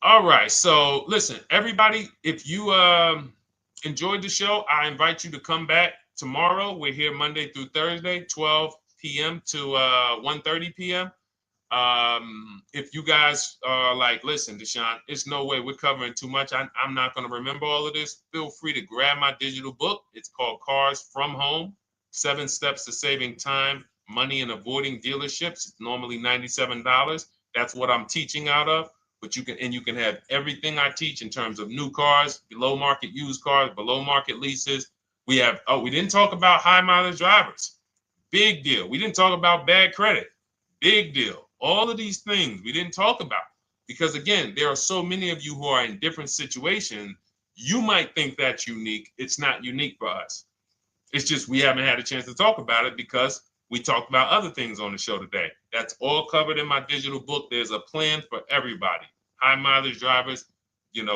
Speaker 1: All right, so listen, everybody, if you enjoyed the show, I invite you to come back tomorrow. We're here Monday through Thursday, 12 p.m. to 1:30 p.m. If you guys are like, listen, Deshone, it's no way we're covering too much. I'm not going to remember all of this. Feel free to grab my digital book. It's called Cars from Home, 7 Steps to Saving Time, Money, and Avoiding Dealerships. It's normally $97. That's what I'm teaching out of. But you can have everything I teach in terms of new cars, below market used cars, below market leases. We didn't talk about high mileage drivers. Big deal. We didn't talk about bad credit. Big deal. All of these things we didn't talk about because, again, there are so many of you who are in different situations. You might think that's unique. It's not unique for us. It's just we haven't had a chance to talk about it because we talked about other things on the show today. That's all covered in my digital book. There's a plan for everybody. High mileage drivers,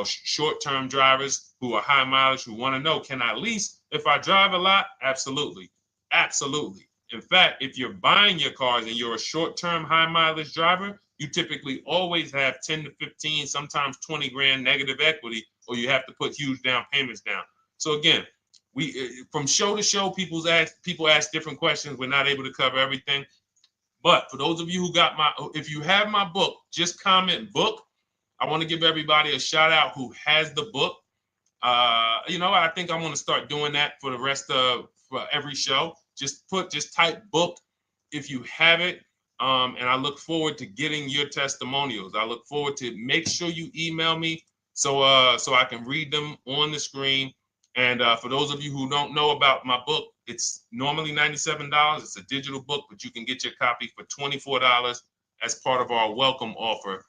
Speaker 1: short-term drivers who are high mileage, who want to know, can I lease if I drive a lot? Absolutely. Absolutely. In fact, if you're buying your cars and you're a short-term high mileage driver, you typically always have 10 to 15, sometimes 20 grand negative equity, or you have to put huge down payments down. So again, from show to show, people ask different questions. We're not able to cover everything. But for those of you if you have my book, just comment book. I want to give everybody a shout out who has the book. I think I'm going to start doing that for the rest of for every show. Just type book if you have it. And I look forward to getting your testimonials. I look forward to make sure you email me so I can read them on the screen. And for those of you who don't know about my book, it's normally $97. It's a digital book, but you can get your copy for $24 as part of our welcome offer.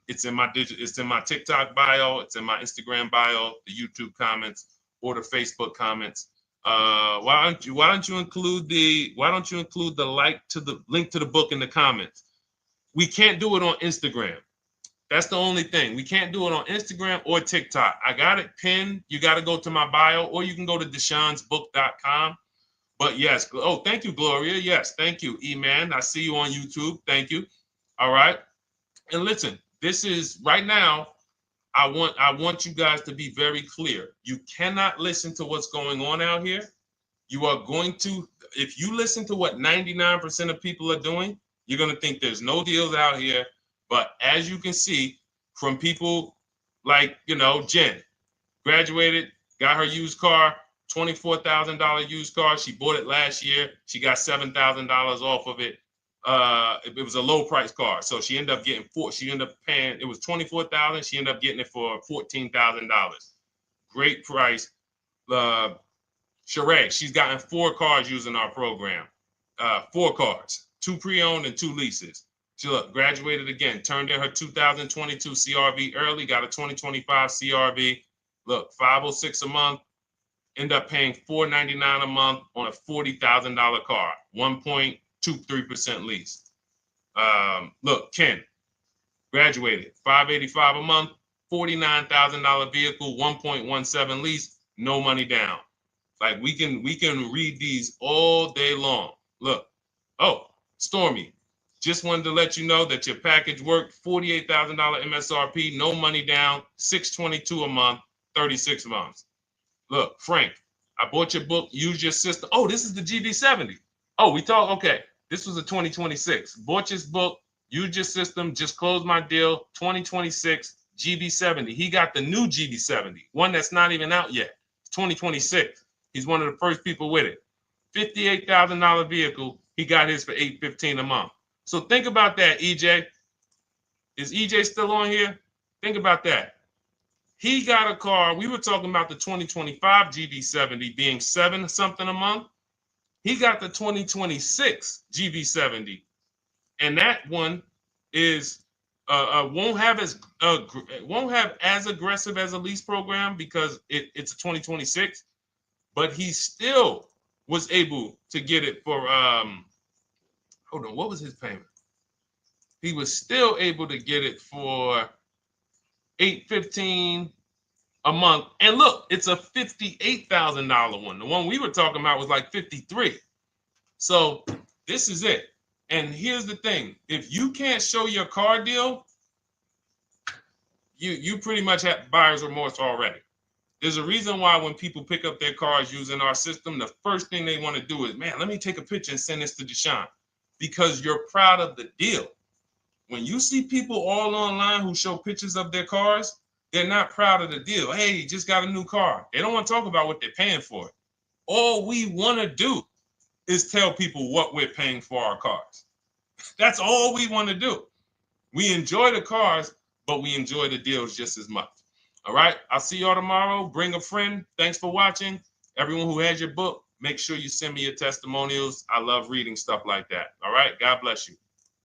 Speaker 1: It's in my TikTok bio, it's in my Instagram bio, the YouTube comments, or the Facebook comments. Why don't you include the link to the book in the comments? We can't do it on Instagram. That's the only thing. We can't do it on Instagram or TikTok. I got it pinned. You got to go to my bio, or you can go to deshonesbook.com. But yes, thank you, Gloria. Yes, thank you, E-Man. I see you on YouTube. Thank you. All right. And listen, this is right now. I want you guys to be very clear. You cannot listen to what's going on out here. You are going to, if you listen to what 99% of people are doing, you're going to think there's no deals out here. But as you can see from people like, Jen, graduated, got her used car, $24,000 used car. She bought it last year. She got $7,000 off of it. It was a low price car. So she ended up getting paying, it was $24,000. She ended up getting it for $14,000. Great price. Sheree, she's gotten 4 cars using our program. 4 cars, 2 pre-owned and 2 leases. She graduated again, turned in her 2022 CRV early, got a 2025 CRV. Look, $506 a month, end up paying $499 a month on a $40,000 car, 1.23% lease. Look, Ken, graduated, $585 a month, $49,000 vehicle, 1.17 lease, no money down. Like we can read these all day long. Look, Stormy, Just wanted to let you know that your package worked. $48,000 MSRP, no money down, $622 a month, 36 months. Look, Frank, I bought your book, Use Your System. Oh, this is the GB70. Oh, we talked, okay. This was a 2026. Bought this book, Use Your System, just closed my deal, 2026, GB70. He got the new GB70, one that's not even out yet. It's 2026. He's one of the first people with it. $58,000 vehicle. He got his for $815 a month. So think about that, EJ. Is EJ still on here? Think about that. He got a car. We were talking about the 2025 GB70 being $7 something a month. He got the 2026 GB70, and that one is won't have as aggressive as a lease program because it's a 2026, but he still was able to get it for hold on, what was his payment? He was still able to get it for $815 a month. And look, it's a $58,000 one. The one we were talking about was like 53. So this is it. And here's the thing. If you can't show your car deal, you pretty much have buyer's remorse already. There's a reason why when people pick up their cars using our system, the first thing they want to do is, man, let me take a picture and send this to Deshone, because you're proud of the deal. When you see people all online who show pictures of their cars, they're not proud of the deal. Hey, just got a new car. They don't want to talk about what they're paying for it. All we want to do is tell people what we're paying for our cars. That's all we want to do. We enjoy the cars, but we enjoy the deals just as much. All right. I'll see y'all tomorrow. Bring a friend. Thanks for watching. Everyone who has your book, make sure you send me your testimonials. I love reading stuff like that. All right. God bless you.